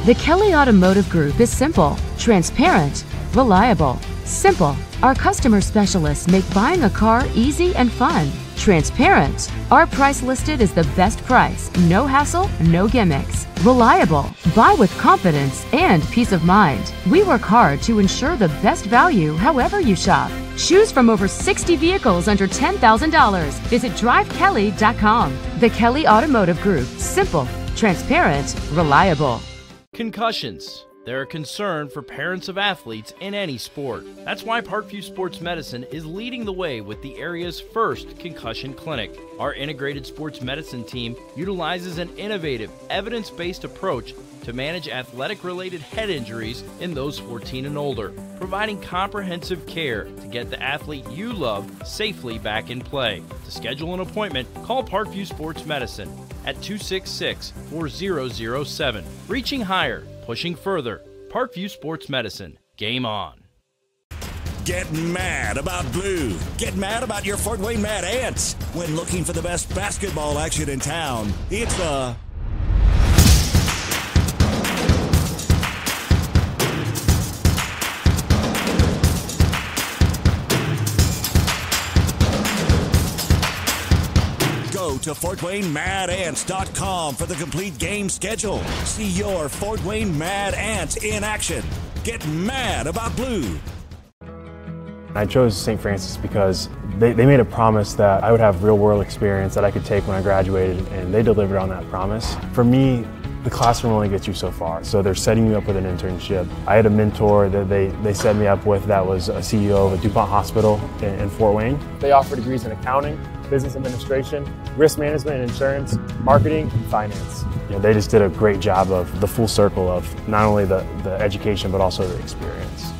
The Kelly Automotive Group is simple, transparent, reliable. Simple. Our customer specialists make buying a car easy and fun. Transparent. Our price listed is the best price. No hassle, no gimmicks. Reliable. Buy with confidence and peace of mind. We work hard to ensure the best value however you shop. Choose from over 60 vehicles under $10,000. Visit drivekelly.com. The Kelly Automotive Group. Simple, transparent, reliable. Concussions. They're a concern for parents of athletes in any sport. That's why Parkview Sports Medicine is leading the way with the area's first concussion clinic. Our integrated sports medicine team utilizes an innovative, evidence-based approach to manage athletic-related head injuries in those 14 and older, providing comprehensive care to get the athlete you love safely back in play. To schedule an appointment, call Parkview Sports Medicine at 266-4007. Reaching higher, pushing further. Parkview Sports Medicine. Game on. Get mad about blue. Get mad about your Fort Wayne Mad Ants. When looking for the best basketball action in town, it's the Go to FortWayneMadAnts.com for the complete game schedule. See your Fort Wayne Mad Ants in action. Get mad about blue. I chose St. Francis because they made a promise that I would have real-world experience that I could take when I graduated, and they delivered on that promise. For me, the classroom only gets you so far, so they're setting you up with an internship. I had a mentor that they set me up with that was a CEO of a DuPont hospital in Fort Wayne. They offer degrees in accounting, business administration, risk management and insurance, marketing, and finance. You know, they just did a great job of the full circle of not only the education but also the experience.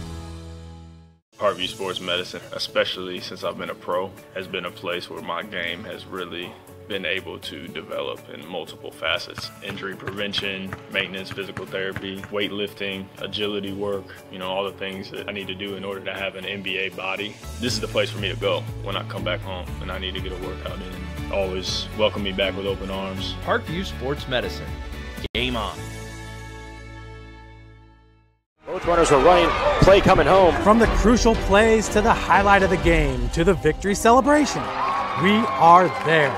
Parkview Sports Medicine, especially since I've been a pro, has been a place where my game has really been able to develop in multiple facets. Injury prevention, maintenance, physical therapy, weightlifting, agility work, all the things that I need to do in order to have an NBA body. This is the place for me to go when I come back home and I need to get a workout in. Always welcome me back with open arms. Parkview Sports Medicine. Game on. Both runners are running, play coming home. From the crucial plays to the highlight of the game to the victory celebration, we are there.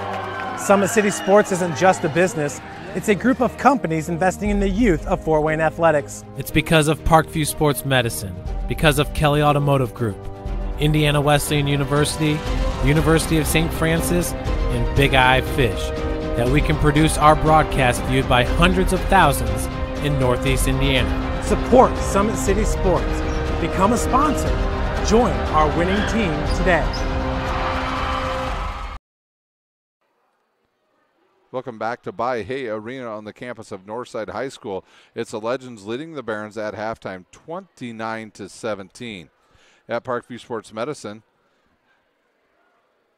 Summit City Sports isn't just a business, it's a group of companies investing in the youth of Fort Wayne athletics. It's because of Parkview Sports Medicine, because of Kelly Automotive Group, Indiana Wesleyan University, University of St. Francis, and Big Eye Fish, that we can produce our broadcast viewed by hundreds of thousands in Northeast Indiana. Support Summit City Sports. Become a sponsor. Join our winning team today. Welcome back to Bahia Arena on the campus of Northside High School. It's the Legends leading the Barons at halftime, 29-17. At Parkview Sports Medicine,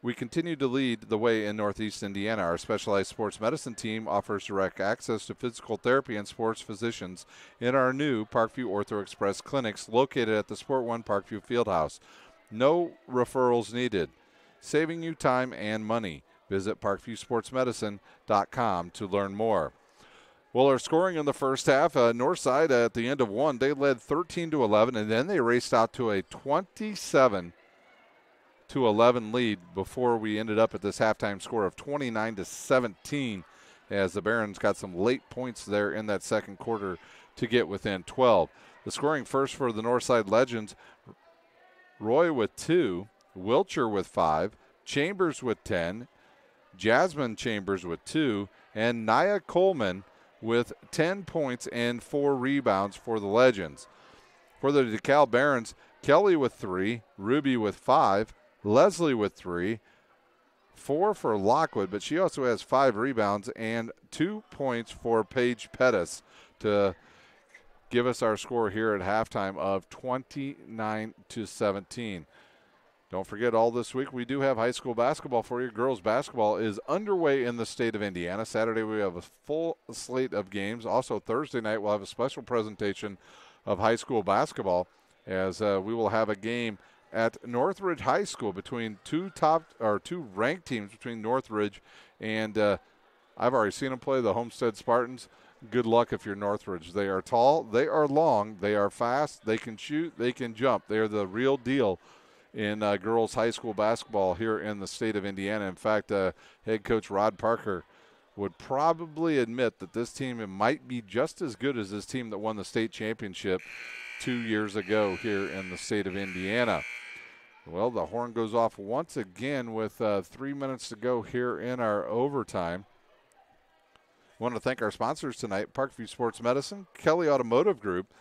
we continue to lead the way in Northeast Indiana. Our specialized sports medicine team offers direct access to physical therapy and sports physicians in our new Parkview Ortho Express clinics located at the Sport One Parkview Fieldhouse. No referrals needed, saving you time and money. Visit ParkviewSportsMedicine.com to learn more. Well, our scoring in the first half, Northside at the end of one, they led 13-11, and then they raced out to a 27-11 lead before we ended up at this halftime score of 29-17, as the Barons got some late points there in that second quarter to get within 12. The scoring first for the Northside Legends, Roy with 2, Wilcher with 5, Chambers with 10, Jasmine Chambers with 2, and Nia Coleman with 10 points and 4 rebounds for the Legends. For the DeKalb Barons, Kelly with 3, Ruby with 5, Leslie with 3, 4 for Lockwood, but she also has 5 rebounds and 2 points for Paige Pettis to give us our score here at halftime of 29-17. Don't forget, all this week we do have high school basketball for you. Girls basketball is underway in the state of Indiana. Saturday we have a full slate of games. Also Thursday night we'll have a special presentation of high school basketball, as we will have a game at Northridge High School between two ranked teams, between Northridge and I've already seen them play, the Homestead Spartans. Good luck if you're Northridge. They are tall, they are long, they are fast, they can shoot, they can jump. They are the real deal in girls high school basketball here in the state of Indiana. In fact, head coach Rod Parker would probably admit that this team might be just as good as this team that won the state championship 2 years ago here in the state of Indiana. Well, the horn goes off once again with 3 minutes to go here in our overtime. I want to thank our sponsors tonight: Parkview Sports Medicine, Kelly Automotive Group,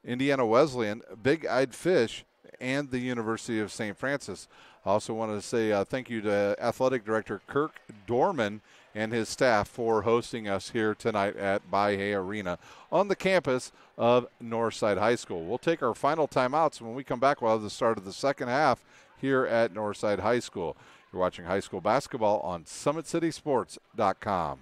Indiana Wesleyan, Big Eyed Fish, and the University of St. Francis. I also want to say thank you to Athletic Director Kirk Dorman and his staff for hosting us here tonight at By-Hay Arena on the campus of Northside High School. We'll take our final timeouts. When we come back, we'll have the start of the second half here at Northside High School. You're watching high school basketball on SummitCitySports.com.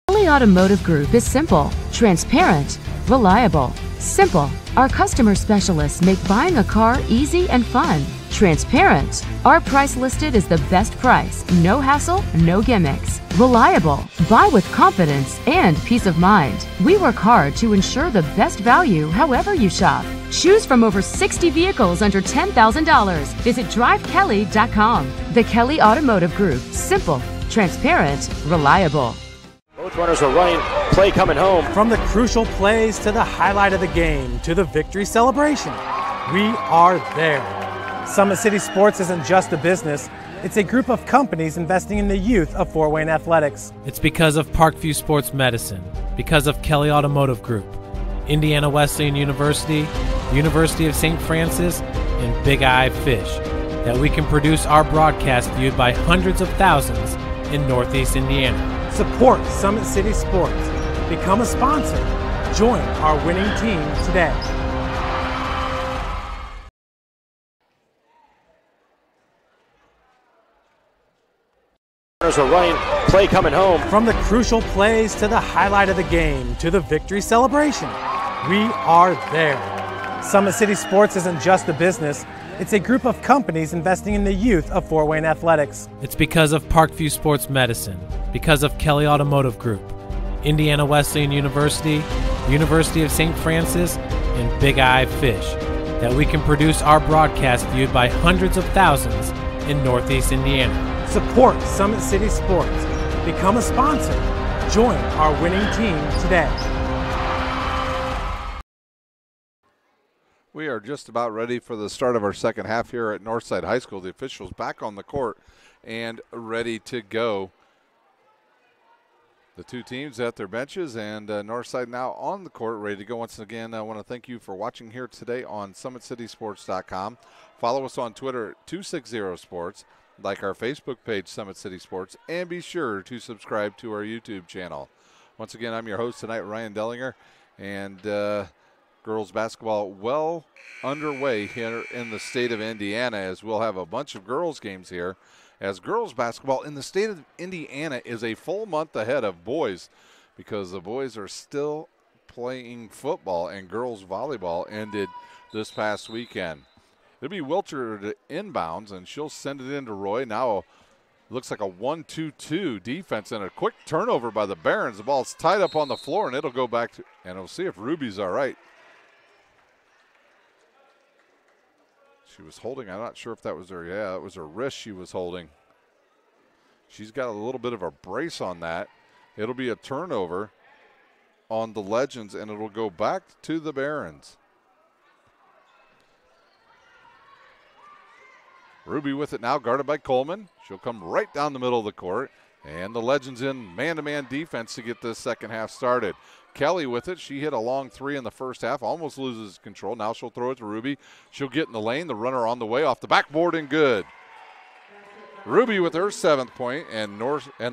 Kelly Automotive Group is simple, transparent, reliable. Simple. Our customer specialists make buying a car easy and fun. Transparent. Our price listed is the best price. No hassle, no gimmicks. Reliable. Buy with confidence and peace of mind. We work hard to ensure the best value however you shop. Choose from over 60 vehicles under $10,000. Visit drivekelly.com. The Kelly Automotive Group. Simple, transparent, reliable. Both runners are running, play coming home. From the crucial plays to the highlight of the game to the victory celebration, we are there. Summit City Sports isn't just a business, it's a group of companies investing in the youth of Fort Wayne athletics. It's because of Parkview Sports Medicine, because of Kelly Automotive Group, Indiana Wesleyan University, University of St. Francis, and Big Eye Fish, that we can produce our broadcast viewed by hundreds of thousands in Northeast Indiana. Support Summit City Sports. Become a sponsor. Join our winning team today. Runners are running, play coming home. From the crucial plays to the highlight of the game to the victory celebration, we are there. Summit City Sports isn't just a business, it's a group of companies investing in the youth of Fort Wayne athletics. It's because of Parkview Sports Medicine, because of Kelly Automotive Group, Indiana Wesleyan University, University of St. Francis, and Big Eye Fish, that we can produce our broadcast viewed by hundreds of thousands in Northeast Indiana. Support Summit City Sports. Become a sponsor. Join our winning team today. We are just about ready for the start of our second half here at Northside High School. The officials back on the court and ready to go. The two teams at their benches, and Northside now on the court, ready to go. Once again, I want to thank you for watching here today on SummitCitySports.com. Follow us on Twitter at 260sports, like our Facebook page, Summit City Sports, and be sure to subscribe to our YouTube channel. Once again, I'm your host tonight, Ryan Dellinger, and girls basketball well underway here in the state of Indiana, as we'll have a bunch of girls games here, as girls basketball in the state of Indiana is a full month ahead of boys, because the boys are still playing football and girls volleyball ended this past weekend. It'll be Wilcher to inbounds, and she'll send it into Roy. Now Looks like a 1-2-2 defense and a quick turnover by the Barons. The ball's tied up on the floor, and it'll go back to, and we'll see if Ruby's all right. She was holding, I'm not sure if that was her, yeah, it was her wrist she was holding. She's got a little bit of a brace on that. It'll be a turnover on the Legends, and it'll go back to the Barons. Ruby with it now, guarded by Coleman. She'll come right down the middle of the court, and the Legends in man-to-man defense to get this second half started. Kelly with it. She hit a long three in the first half, almost loses control. Now she'll throw it to Ruby. She'll get in the lane. The runner on the way off the backboard and good. Ruby with her 7th point, and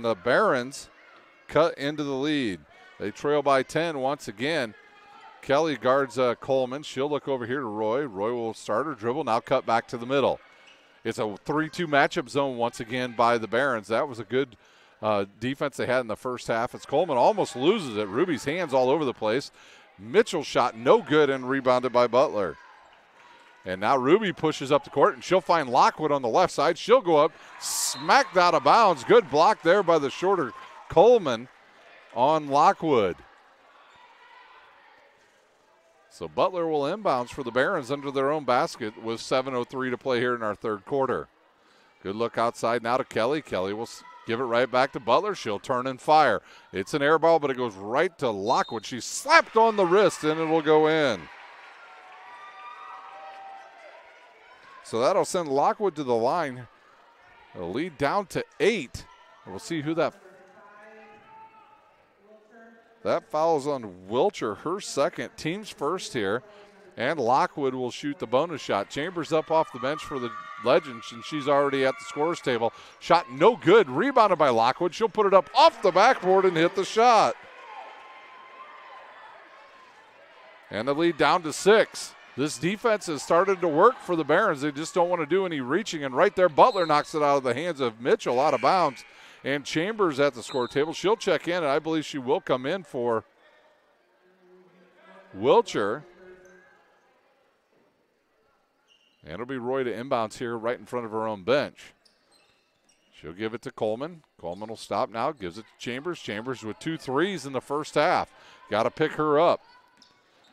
the Barons cut into the lead. They trail by 10 once again. Kelly guards Coleman. She'll look over here to Roy. Roy will start her dribble, now cut back to the middle. It's a 3-2 matchup zone once again by the Barons. That was a good defense they had in the first half. As Coleman almost loses it. Ruby's hands all over the place. Mitchell shot no good and rebounded by Butler. And now Ruby pushes up the court, and she'll find Lockwood on the left side. She'll go up, smacked out of bounds. Good block there by the shorter Coleman on Lockwood. So Butler will inbounds for the Barons under their own basket with 7:03 to play here in our third quarter. Good look outside now to Kelly. Kelly will give it right back to Butler. She'll turn and fire. It's an air ball, but it goes right to Lockwood. She's slapped on the wrist, and it will go in. So that'll send Lockwood to the line. It'll lead down to 8. We'll see who that fouls on Wilcher, her second, team's first here. And Lockwood will shoot the bonus shot. Chambers up off the bench for the Legends, and she's already at the scorer's table. Shot no good, rebounded by Lockwood. She'll put it up off the backboard and hit the shot. And the lead down to 6. This defense has started to work for the Barons. They just don't want to do any reaching. And right there, Butler knocks it out of the hands of Mitchell, out of bounds. And Chambers at the score table. She'll check in, and I believe she will come in for Wilcher. And it'll be Roy to inbounds here right in front of her own bench. She'll give it to Coleman. Coleman will stop now, gives it to Chambers. Chambers with 2 threes in the first half. Got to pick her up.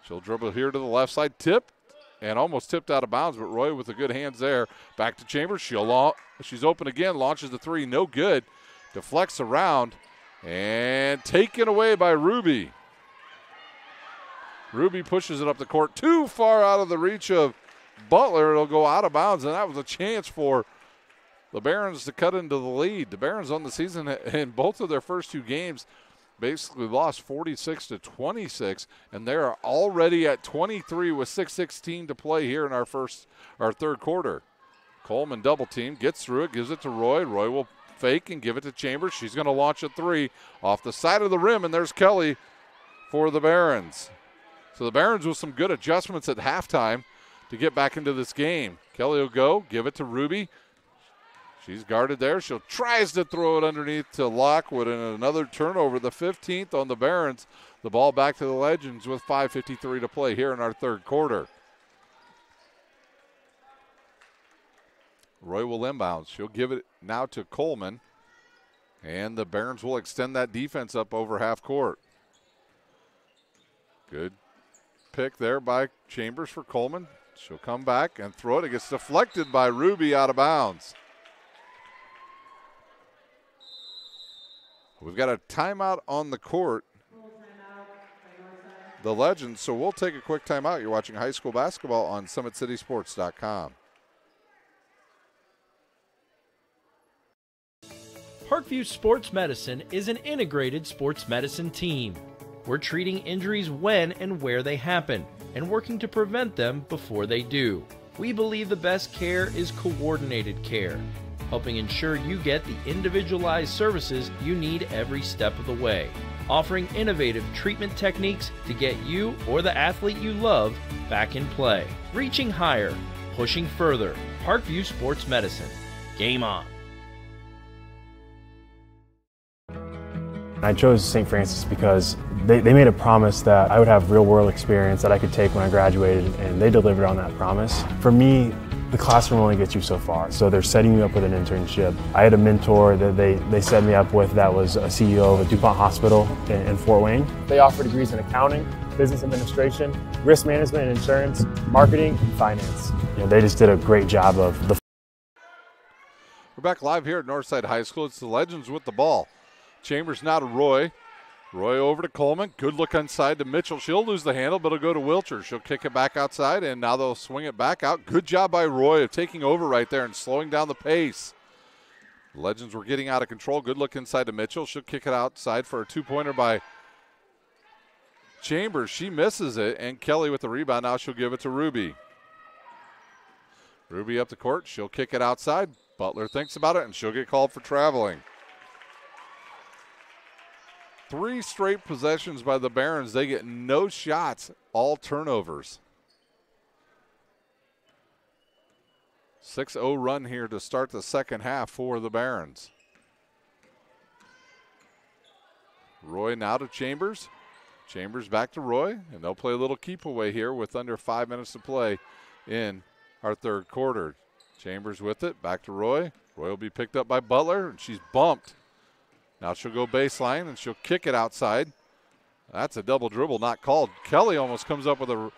She'll dribble here to the left side, tip, and almost tipped out of bounds, but Roy with the good hands there. Back to Chambers. She's open again, launches the 3, no good. Deflects around, and taken away by Ruby. Ruby pushes it up the court, too far out of the reach of Butler. It'll go out of bounds, and that was a chance for the Barons to cut into the lead. The Barons on the season in both of their first 2 games basically lost 46-26, and they're already at 23 with 6:16 to play here in our third quarter. Coleman double team, gets through it, gives it to Roy. Roy will fake and give it to Chambers. She's going to launch a 3 off the side of the rim, and there's Kelly for the Barons. So the Barons with some good adjustments at halftime to get back into this game. Kelly will go, give it to Ruby. She's guarded there. She'll tries to throw it underneath to Lockwood, and another turnover, the 15th on the Barons. The ball back to the Legends with 5:53 to play here in our third quarter. Roy will inbounds. She'll give it now to Coleman, and the Barons will extend that defense up over half court. Good pick there by Chambers for Coleman. She'll come back and throw it. It gets deflected by Ruby out of bounds. We've got a timeout on the court, the Legends, so we'll take a quick timeout. You're watching high school basketball on SummitCitySports.com. Parkview Sports Medicine is an integrated sports medicine team. We're treating injuries when and where they happen and working to prevent them before they do. We believe the best care is coordinated care, helping ensure you get the individualized services you need every step of the way, offering innovative treatment techniques to get you or the athlete you love back in play. Reaching higher, pushing further. Parkview Sports Medicine. Game on. I chose St. Francis because they made a promise that I would have real-world experience that I could take when I graduated, and they delivered on that promise. For me, the classroom only gets you so far. So they're setting you up with an internship. I had a mentor that they set me up with that was a CEO of a DuPont hospital in Fort Wayne. They offer degrees in accounting, business administration, risk management and insurance, marketing, and finance. They just did a great job of the. We're back live here at Northside High School. It's the Legends with the ball. Chambers now to Roy. Roy over to Coleman. Good look inside to Mitchell. She'll lose the handle, but it'll go to Wilcher. She'll kick it back outside, and now they'll swing it back out. Good job by Roy of taking over right there and slowing down the pace. The Legends were getting out of control. Good look inside to Mitchell. She'll kick it outside for a two-pointer by Chambers. She misses it, and Kelly with the rebound. Now she'll give it to Ruby. Ruby up the court. She'll kick it outside. Butler thinks about it, and she'll get called for traveling. 3 straight possessions by the Barons. They get no shots, all turnovers. 6-0 run here to start the second half for the Barons. Roy now to Chambers. Chambers back to Roy, and they'll play a little keep away here with under 5 minutes to play in our third quarter. Chambers with it, back to Roy. Roy will be picked up by Butler, and she's bumped. Now she'll go baseline, and she'll kick it outside. That's a double dribble, not called. Kelly almost comes up with a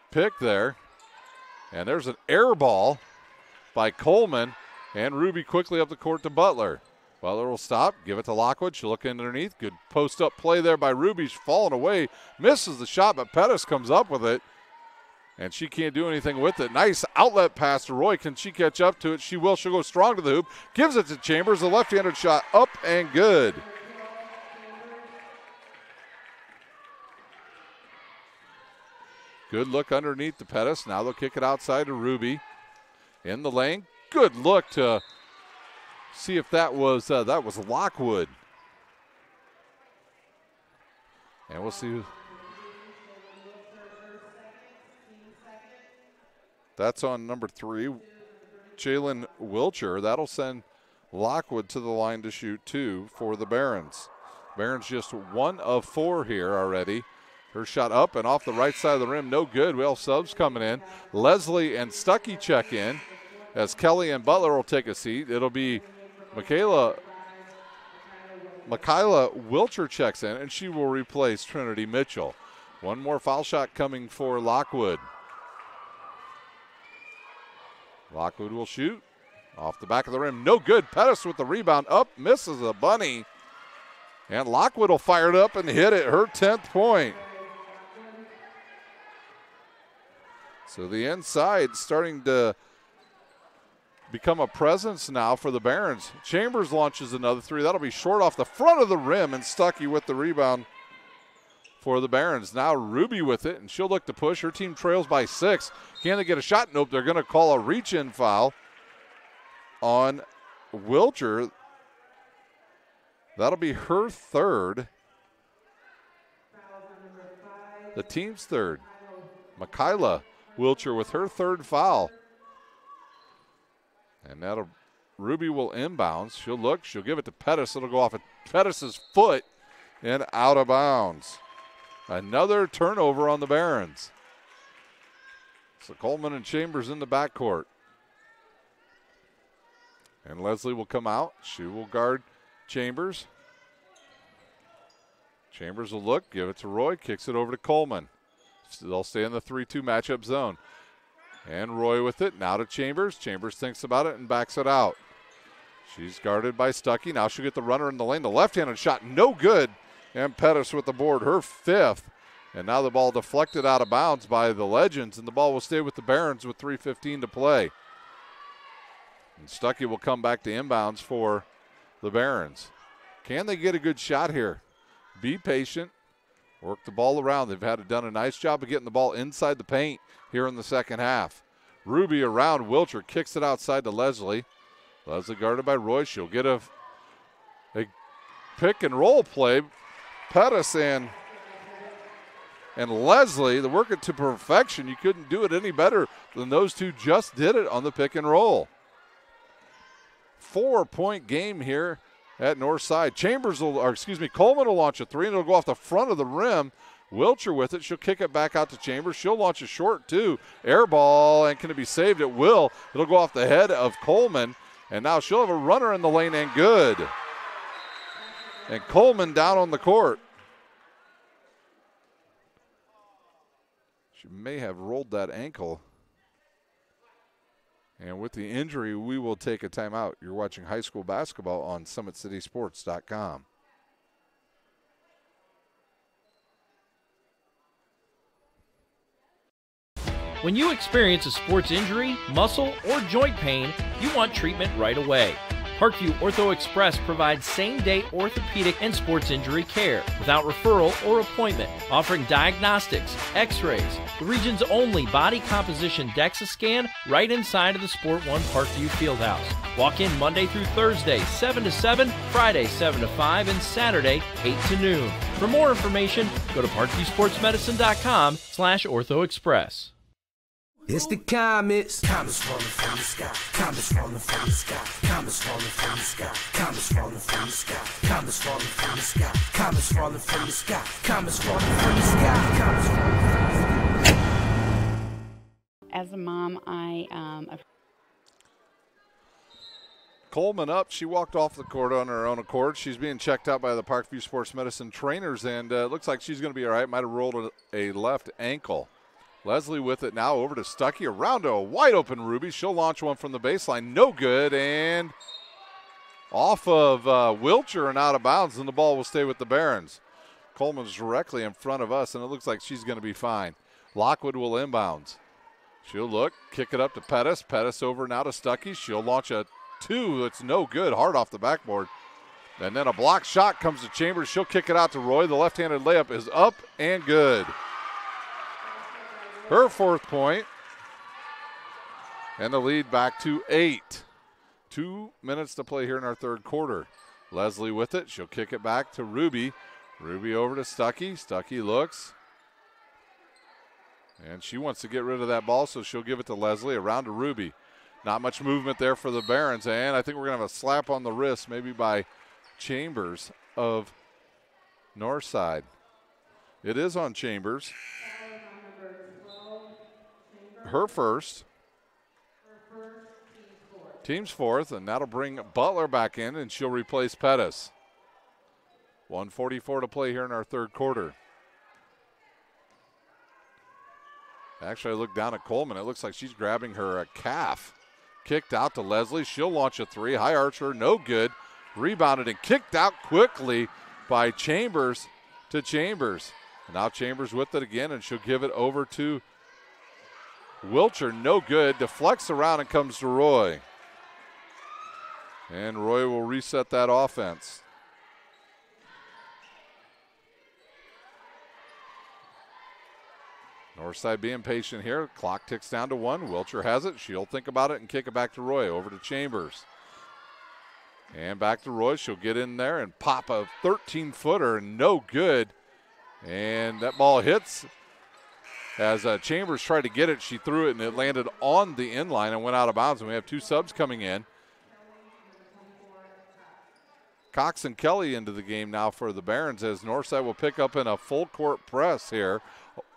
pick there. And there's an air ball by Coleman, and Ruby quickly up the court to Butler. Butler will stop, give it to Lockwood. She'll look underneath. Good post-up play there by Ruby. She's falling away, misses the shot, but Pettis comes up with it. And she can't do anything with it. Nice outlet pass to Roy. Can she catch up to it? She will. She'll go strong to the hoop. Gives it to Chambers. The left-handed shot up and good. Good look underneath the Pettis. Now they'll kick it outside to Ruby. In the lane. Good look to see if that was Lockwood. And we'll see. That's on number 3, Jalen Wilcher. That'll send Lockwood to the line to shoot 2 for the Barons. Barons just 1 of 4 here already. Her shot up and off the right side of the rim, no good. Well, subs coming in. Leslie and Stuckey check in as Kelly and Butler will take a seat. It'll be Michaela Wilcher checks in, and she will replace Trinity Mitchell. 1 more foul shot coming for Lockwood. Lockwood will shoot. Off the back of the rim. No good. Pettis with the rebound. Up. Misses a bunny. And Lockwood will fire it up and hit it. Her 10th point. So the inside starting to become a presence now for the Barons. Chambers launches another 3. That'll be short off the front of the rim. And Stuckey with the rebound for the Barons. Now Ruby with it, and she'll look to push. Her team trails by 6. Can they get a shot? Nope, they're going to call a reach-in foul on Wilcher. That'll be her 3rd. The team's 3rd. Michaela Wilcher with her 3rd foul. And that'll, Ruby will inbounds. She'll look, she'll give it to Pettis. It'll go off at Pettis' foot and out of bounds. Another turnover on the Barons. So Coleman and Chambers in the backcourt. And Leslie will come out. She will guard Chambers. Chambers will look, give it to Roy, kicks it over to Coleman. They'll stay in the 3-2 matchup zone. And Roy with it, now to Chambers. Chambers thinks about it and backs it out. She's guarded by Stuckey. Now she'll get the runner in the lane. The left-handed shot, no good. And Pettis with the board, her 5th. And now the ball deflected out of bounds by the Legends, and the ball will stay with the Barons with 3:15 to play. And Stuckey will come back to inbounds for the Barons. Can they get a good shot here? Be patient. Work the ball around. They've done a nice job of getting the ball inside the paint here in the second half. Ruby around Wilcher, kicks it outside to Leslie. Leslie guarded by Roy. She'll get a pick and roll play. Pettis and Leslie, they work it to perfection. You couldn't do it any better than those two just did it on the pick and roll. 4-point game here at Northside. Coleman will launch a 3, and it'll go off the front of the rim. Wilcher with it. She'll kick it back out to Chambers. She'll launch a short, too. Air ball, and can it be saved? It will. It'll go off the head of Coleman, and now she'll have a runner in the lane, and good. And Coleman down on the court. She may have rolled that ankle. And with the injury, we will take a timeout. You're watching high school basketball on SummitCitySports.com. When you experience a sports injury, muscle, or joint pain, you want treatment right away. Parkview Ortho Express provides same-day orthopedic and sports injury care without referral or appointment, offering diagnostics, x-rays, the region's only body composition DEXA scan right inside of the Sport One Parkview Fieldhouse. Walk in Monday through Thursday, 7 to 7, Friday, 7 to 5, and Saturday, 8 to noon. For more information, go to parkviewsportsmedicine.com/orthoexpress. It's the comets. Comets falling from the sky. Comets falling from the sky. Comets falling from the sky. Comets falling from the sky. Comets falling from the sky. Comets falling from the sky. Comets falling from the sky. Comets falling from the sky. As a mom, Coleman up. She walked off the court on her own accord. She's being checked out by the Parkview Sports Medicine trainers, and it looks like she's going to be all right. Might have rolled a left ankle. Leslie with it now over to Stuckey. Around to a wide-open Ruby. She'll launch one from the baseline. No good, and off of Wilcher and out of bounds, and the ball will stay with the Barons. Coleman's directly in front of us, and it looks like she's going to be fine. Lockwood will inbounds. She'll look, kick it up to Pettis. Pettis over now to Stuckey. She'll launch a two. It's no good, hard off the backboard. And then a block shot comes to Chambers. She'll kick it out to Roy. The left-handed layup is up and good. Her fourth point, and the lead back to 8. 2 minutes to play here in our third quarter. Leslie with it. She'll kick it back to Ruby. Ruby over to Stuckey. Stuckey looks. And she wants to get rid of that ball, so she'll give it to Leslie. Around to Ruby. Not much movement there for the Barons, and I think we're going to have a slap on the wrist, maybe by Chambers of Northside. It is on Chambers. Her first. Team's fourth, and that'll bring Butler back in, and she'll replace Pettis. 1:44 to play here in our third quarter. Actually, I look down at Coleman. It looks like she's grabbing her calf. Kicked out to Leslie. She'll launch a three. High archer, no good. Rebounded and kicked out quickly by Chambers to Chambers. And now Chambers with it again, and she'll give it over to Wilcher, no good. Deflects around and comes to Roy. And Roy will reset that offense. Northside being patient here. Clock ticks down to 1. Wilcher has it. She'll think about it and kick it back to Roy. Over to Chambers. And back to Roy. She'll get in there and pop a 13-footer. No good. And that ball hits. As Chambers tried to get it, she threw it, and it landed on the inline and went out of bounds. And we have 2 subs coming in. Cox and Kelly into the game now for the Barons, as Northside will pick up in a full-court press here.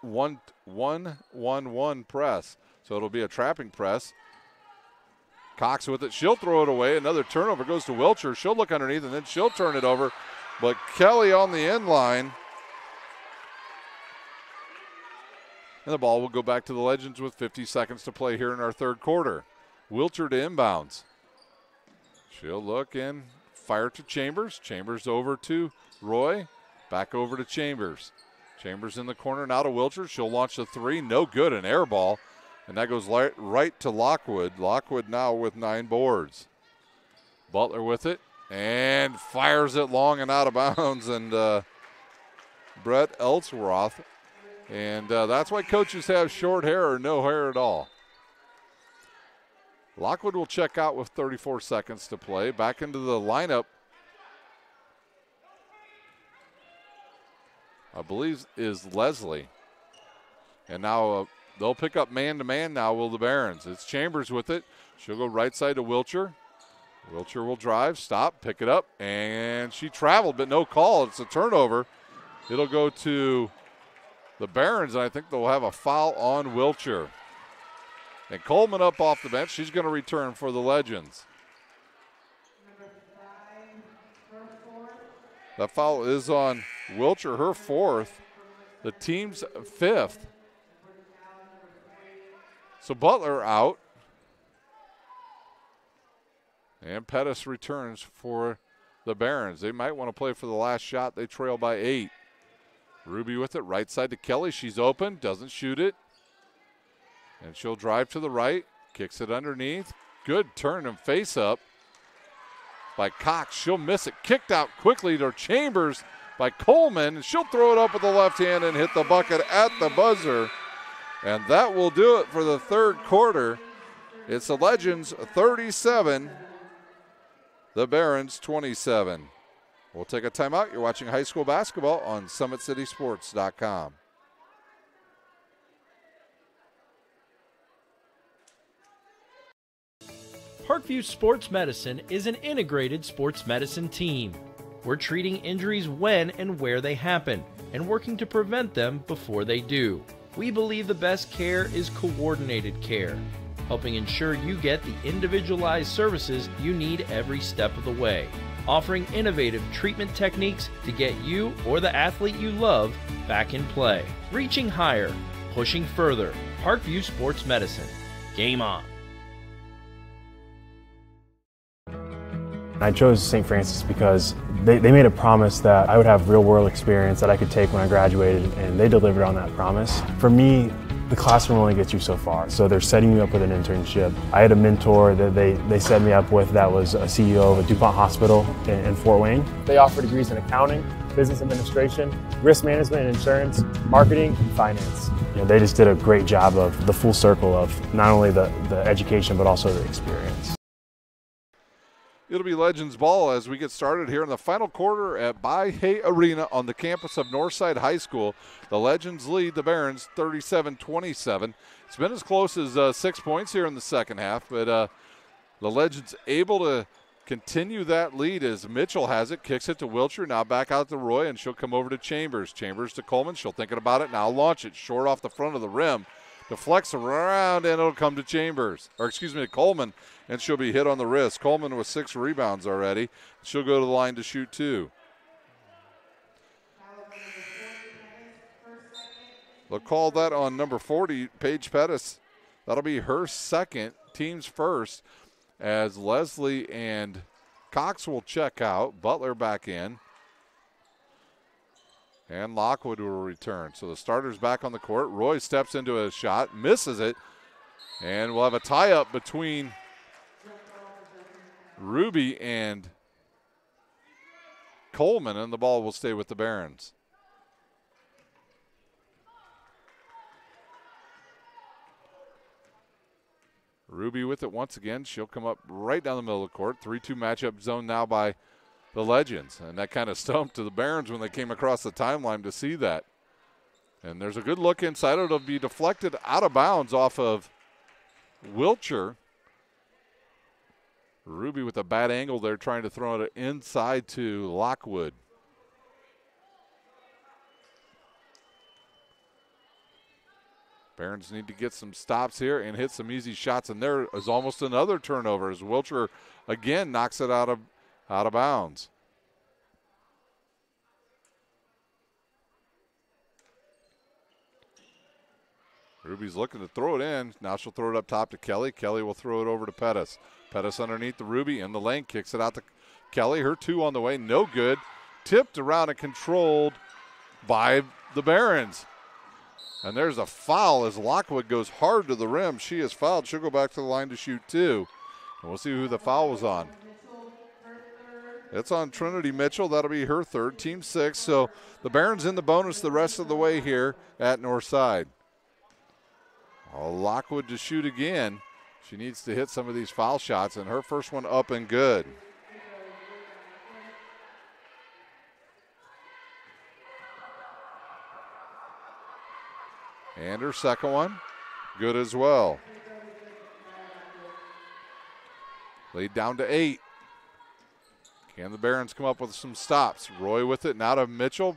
1-1-1 press. So it'll be a trapping press. Cox with it. She'll throw it away. Another turnover goes to Wilcher. She'll look underneath, and then she'll turn it over. But Kelly on the inline. And the ball will go back to the Legends with 50 seconds to play here in our third quarter. Wilcher to inbounds. She'll look and fire to Chambers. Chambers over to Roy. Back over to Chambers. Chambers in the corner now to Wilcher. She'll launch a three. No good, an air ball. And that goes right to Lockwood. Lockwood now with 9 boards. Butler with it and fires it long and out of bounds. And Brett Elsworth. And that's why coaches have short hair or no hair at all. Lockwood will check out with 34 seconds to play. Back into the lineup, I believe, is Leslie. And now they'll pick up man-to-man now, will the Barons. It's Chambers with it. She'll go right side to Wilcher. Wilcher will drive, stop, pick it up, and she traveled, but no call. It's a turnover. It'll go to the Barons, and I think they'll have a foul on Wilcher. And Coleman up off the bench. She's going to return for the Legends. That foul is on Wilcher, her fourth, the team's fifth. So Butler out. And Pettis returns for the Barons. They might want to play for the last shot. They trail by 8. Ruby with it, right side to Kelly. She's open, doesn't shoot it. And she'll drive to the right, kicks it underneath. Good turn and face up by Cox. She'll miss it. Kicked out quickly to Chambers by Coleman. She'll throw it up with the left hand and hit the bucket at the buzzer. And that will do it for the third quarter. It's the Legends 37, the Barons 27. We'll take a timeout. You're watching high school basketball on SummitCitySports.com. Parkview Sports Medicine is an integrated sports medicine team. We're treating injuries when and where they happen and working to prevent them before they do. We believe the best care is coordinated care, helping ensure you get the individualized services you need every step of the way, offering innovative treatment techniques to get you or the athlete you love back in play. Reaching higher, pushing further. Parkview Sports Medicine. Game on. I chose St. Francis because they made a promise that I would have real-world experience that I could take when I graduated, and they delivered on that promise. For me, the classroom only gets you so far, so they're setting me up with an internship. I had a mentor that they set me up with that was a CEO of a DuPont hospital in Fort Wayne. They offer degrees in accounting, business administration, risk management and insurance, marketing, and finance. You know, they just did a great job of the full circle of not only the education but also the experience. It'll be Legends ball as we get started here in the final quarter at By-Hay Arena on the campus of Northside High School. The Legends lead the Barons 37-27. It's been as close as 6 points here in the second half, but the Legends able to continue that lead as Mitchell has it, kicks it to Wilcher, now back out to Roy, and she'll come over to Chambers. Chambers to Coleman, she'll thinking about it, now launch it short off the front of the rim. Deflects around, and it'll come to Chambers, or excuse me, to Coleman, and she'll be hit on the wrist. Coleman with 6 rebounds already. She'll go to the line to shoot 2. They'll call that on number 40, Paige Pettis. That'll be her second, team's first, as Leslie and Cox will check out. Butler back in. And Lockwood will return. So the starter's back on the court. Roy steps into a shot, misses it, and we'll have a tie-up between Ruby and Coleman, and the ball will stay with the Barons. Ruby with it once again. She'll come up right down the middle of the court. 3-2 matchup zone now by the Legends, and that kind of stumped to the Barons when they came across the timeline to see that. And there's a good look inside. It'll be deflected out of bounds off of Wilcher. Ruby with a bad angle there trying to throw it inside to Lockwood. Barons need to get some stops here and hit some easy shots, and there is almost another turnover as Wilcher again knocks it out of bounds. Ruby's looking to throw it in. Now she'll throw it up top to Kelly. Kelly will throw it over to Pettis. Pettis underneath the Ruby in the lane, kicks it out to Kelly. Her 2 on the way, no good. Tipped around and controlled by the Barons. And there's a foul as Lockwood goes hard to the rim. She is fouled. She'll go back to the line to shoot 2. And we'll see who the foul was on. It's on Trinity Mitchell. That'll be her third, team 6. So the Barons in the bonus the rest of the way here at Northside. Lockwood to shoot again. She needs to hit some of these foul shots, and her first one up and good. And her second one, good as well. Lead down to 8. Can the Barons come up with some stops? Roy with it, now to Mitchell.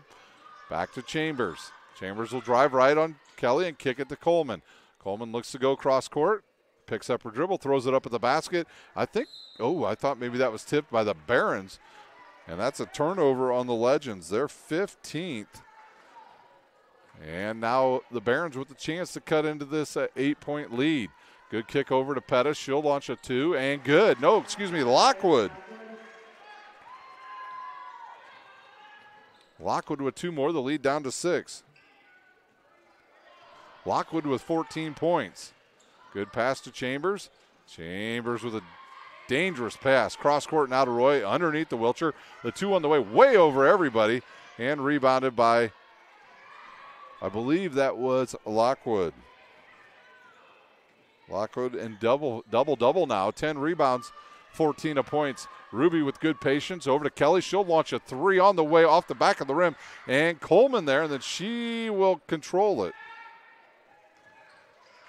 Back to Chambers. Chambers will drive right on Kelly and kick it to Coleman. Coleman looks to go cross court, picks up her dribble, throws it up at the basket. I thought maybe that was tipped by the Barons. And that's a turnover on the Legends. They're 15th. And now the Barons with the chance to cut into this 8-point lead. Good kick over to Pettis. She'll launch a 2 and good. Lockwood. Lockwood with 2 more, the lead down to 6. Lockwood with 14 points. Good pass to Chambers. Chambers with a dangerous pass. Cross court now to Roy underneath the Wilcher. The 2 on the way over everybody, and rebounded by, I believe that was Lockwood. Lockwood and double now. 10 rebounds, 14 points. Ruby with good patience over to Kelly. She'll launch a 3 on the way off the back of the rim. And Coleman there, and then she will control it.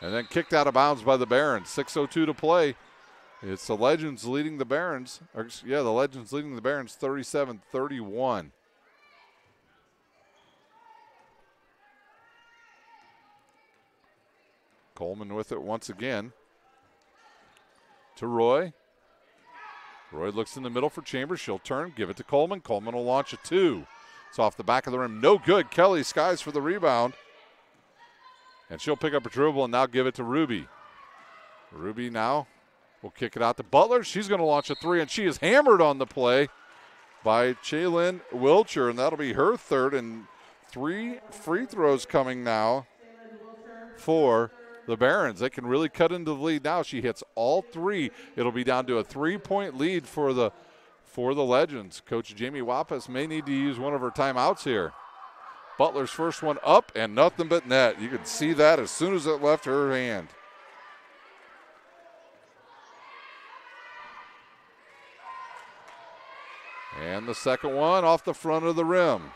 And then kicked out of bounds by the Barons. 6:02 to play. It's the Legends leading the Barons. The Legends leading the Barons 37-31. Coleman with it once again. To Roy. Roy looks in the middle for Chambers. She'll turn, give it to Coleman. Coleman will launch a 2. It's off the back of the rim. No good. Kelly skies for the rebound. And she'll pick up a dribble and now give it to Ruby. Ruby now will kick it out to Butler. She's going to launch a 3, and she is hammered on the play by Chaylin Wilcher, and that'll be her third. And 3 free throws coming now for the Barons. They can really cut into the lead now. She hits all 3. It'll be down to a 3-point lead for the Legends. Coach Jamie Wapas may need to use one of her timeouts here. Butler's first one up and nothing but net. You could see that as soon as it left her hand. And the second one off the front of the rim.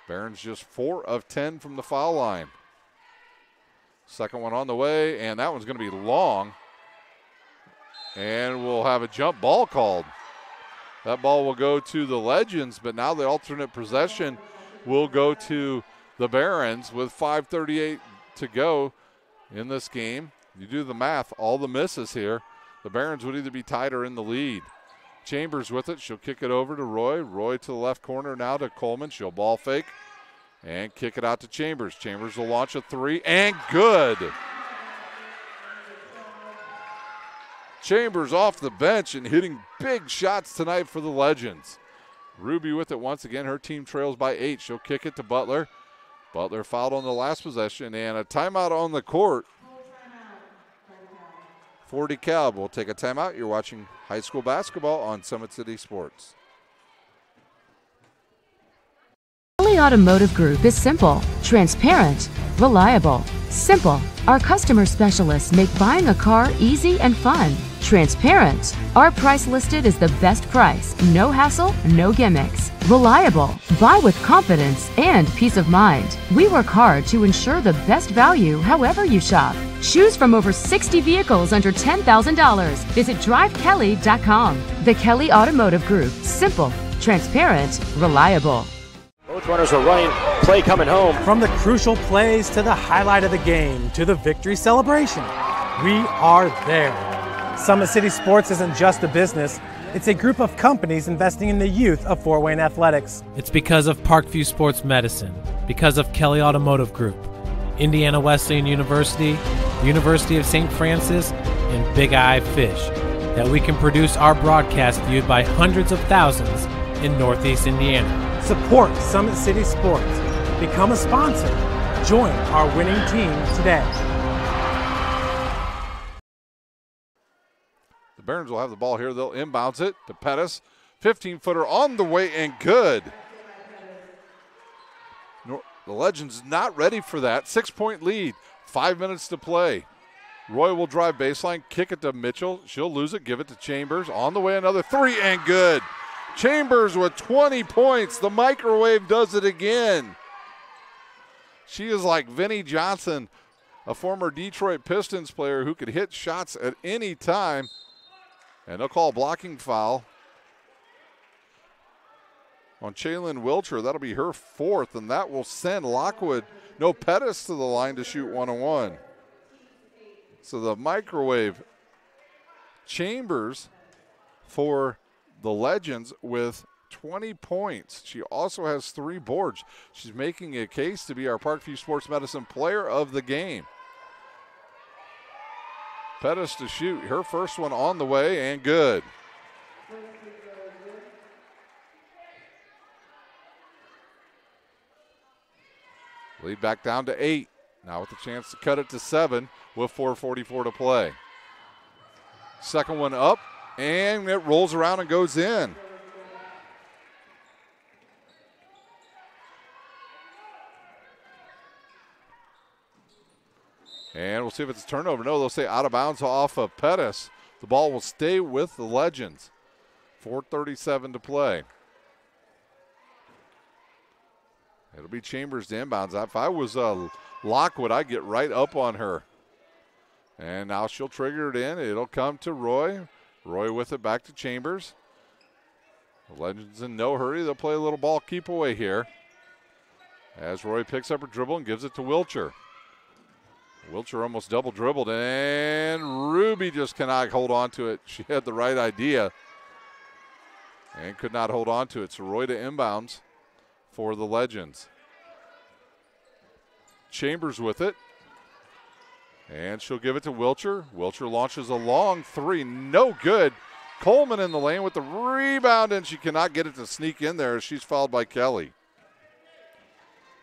Barons just 4 of 10 from the foul line. Second one on the way, and that one's going to be long. And we'll have a jump ball called. That ball will go to the Legends, but now the alternate possession will go to the Barons with 5:38 to go in this game. You do the math, all the misses here. The Barons would either be tied or in the lead. Chambers with it. She'll kick it over to Roy. Roy to the left corner now to Coleman. She'll ball fake and kick it out to Chambers. Chambers will launch a 3 and good. Chambers off the bench and hitting big shots tonight for the Legends. Ruby with it once again. Her team trails by 8. She'll kick it to Butler. Butler fouled on the last possession, and a timeout on the court for DeKalb. We'll take a timeout. You're watching high school basketball on Summit City Sports. Kelly Automotive Group is simple, transparent, reliable. Simple. Our customer specialists make buying a car easy and fun. Transparent. Our price listed is the best price. No hassle, no gimmicks. Reliable. Buy with confidence and peace of mind. We work hard to ensure the best value however you shop. Choose from over 60 vehicles under $10,000. Visit drivekelly.com. The Kelly Automotive Group. Simple, transparent, reliable. Both runners are running, play coming home. From the crucial plays to the highlight of the game to the victory celebration, we are there. Summit City Sports isn't just a business, it's a group of companies investing in the youth of Fort Wayne athletics. It's because of Parkview Sports Medicine, because of Kelly Automotive Group, Indiana Wesleyan University, University of St. Francis, and Big Eye Fish, that we can produce our broadcast viewed by hundreds of thousands in Northeast Indiana. Support Summit City Sports. Become a sponsor. Join our winning team today. The Barons will have the ball here. They'll inbounds it to Pettis. 15-footer on the way and good. The Legends not ready for that. 6-point lead. 5 minutes to play. Roy will drive baseline, kick it to Mitchell. She'll lose it, give it to Chambers. On the way, another 3 and good. Chambers with 20 points. The microwave does it again. She is like Vinnie Johnson, a former Detroit Pistons player who could hit shots at any time. And they'll call a blocking foul on Chaylin Wilcher. That'll be her 4th, and that will send Pettis to the line to shoot 1-on-1. So the microwave Chambers for the Legends with 20 points. She also has 3 boards. She's making a case to be our Parkview Sports Medicine player of the game. Pettis to shoot. Her first one on the way and good. Lead back down to 8. Now with a chance to cut it to 7 with 4:44 to play. Second one up, and it rolls around and goes in. And we'll see if it's a turnover. No, they'll say out of bounds off of Pettis. The ball will stay with the Legends. 4:37 to play. It'll be Chambers to inbounds. If I was Lockwood, I'd get right up on her. And now she'll trigger it in. It'll come to Roy. Roy with it back to Chambers. The Legends in no hurry. They'll play a little ball keep away here. As Roy picks up her dribble and gives it to Wilcher. Wilcher almost double dribbled, and Ruby just cannot hold on to it. She had the right idea and could not hold on to it. So Roy to inbounds for the Legends. Chambers with it. And she'll give it to Wilcher. Wilcher launches a long 3. No good. Coleman in the lane with the rebound, and she cannot get it to sneak in there as she's fouled by Kelly.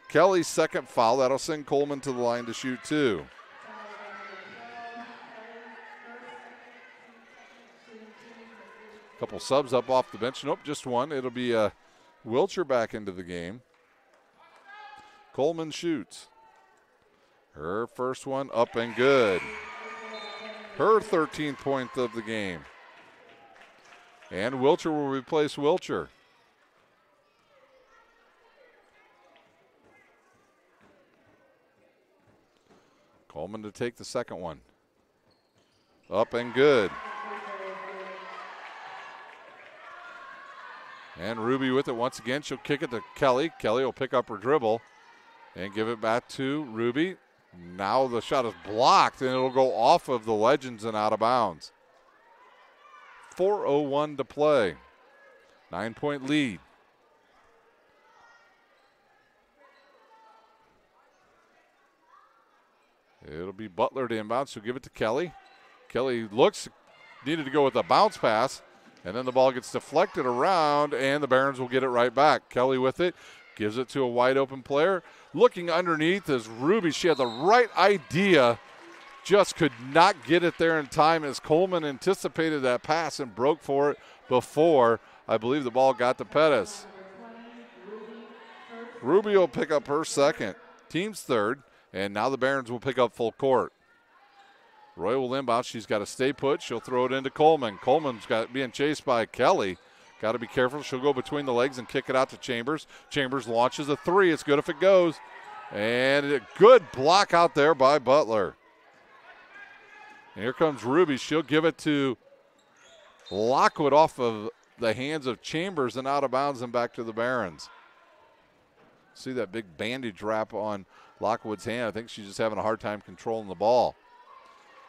Kelly's second foul. That'll send Coleman to the line to shoot 2. Couple subs up off the bench. Nope, just one. It'll be Wilcher back into the game. Coleman shoots. Her first one up and good. Her 13th point of the game. And Wilcher will replace Wilcher. Coleman to take the second one. Up and good. And Ruby with it once again. She'll kick it to Kelly. Kelly will pick up her dribble and give it back to Ruby. Now the shot is blocked, and it'll go off of the Legends and out of bounds. 4:01 to play. 9-point lead. It'll be Butler to inbound, so give it to Kelly. Kelly needed to go with a bounce pass, and then the ball gets deflected around, and the Barons will get it right back. Kelly with it, gives it to a wide open player. Looking underneath is Ruby. She had the right idea, just could not get it there in time as Coleman anticipated that pass and broke for it before, I believe, the ball got to Pettis. Ruby will pick up her second, team's third, and now the Barons will pick up full court. Roy will inbound. She's got to stay put. She'll throw it into Coleman. Coleman's being chased by Kelly. Got to be careful. She'll go between the legs and kick it out to Chambers. Chambers launches a 3. It's good if it goes. And a good block out there by Butler. And here comes Ruby. She'll give it to Lockwood off of the hands of Chambers and out of bounds and back to the Barons. See that big bandage wrap on Lockwood's hand. I think she's just having a hard time controlling the ball.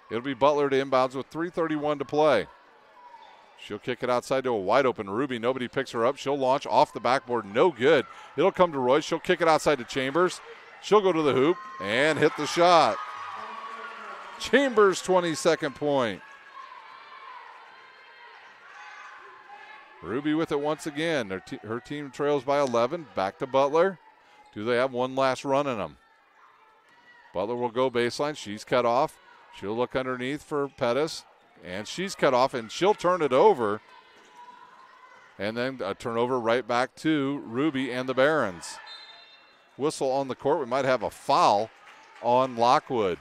It'll be Butler to inbounds with 3:31 to play. She'll kick it outside to a wide open Ruby. Nobody picks her up. She'll launch off the backboard. No good. It'll come to Roy. She'll kick it outside to Chambers. She'll go to the hoop and hit the shot. Chambers' 22nd point. Ruby with it once again. Her team trails by 11. Back to Butler. Do they have one last run in them? Butler will go baseline. She's cut off. She'll look underneath for Pettis. And she's cut off, and she'll turn it over. And then a turnover right back to Ruby and the Barons. Whistle on the court. We might have a foul on Lockwood.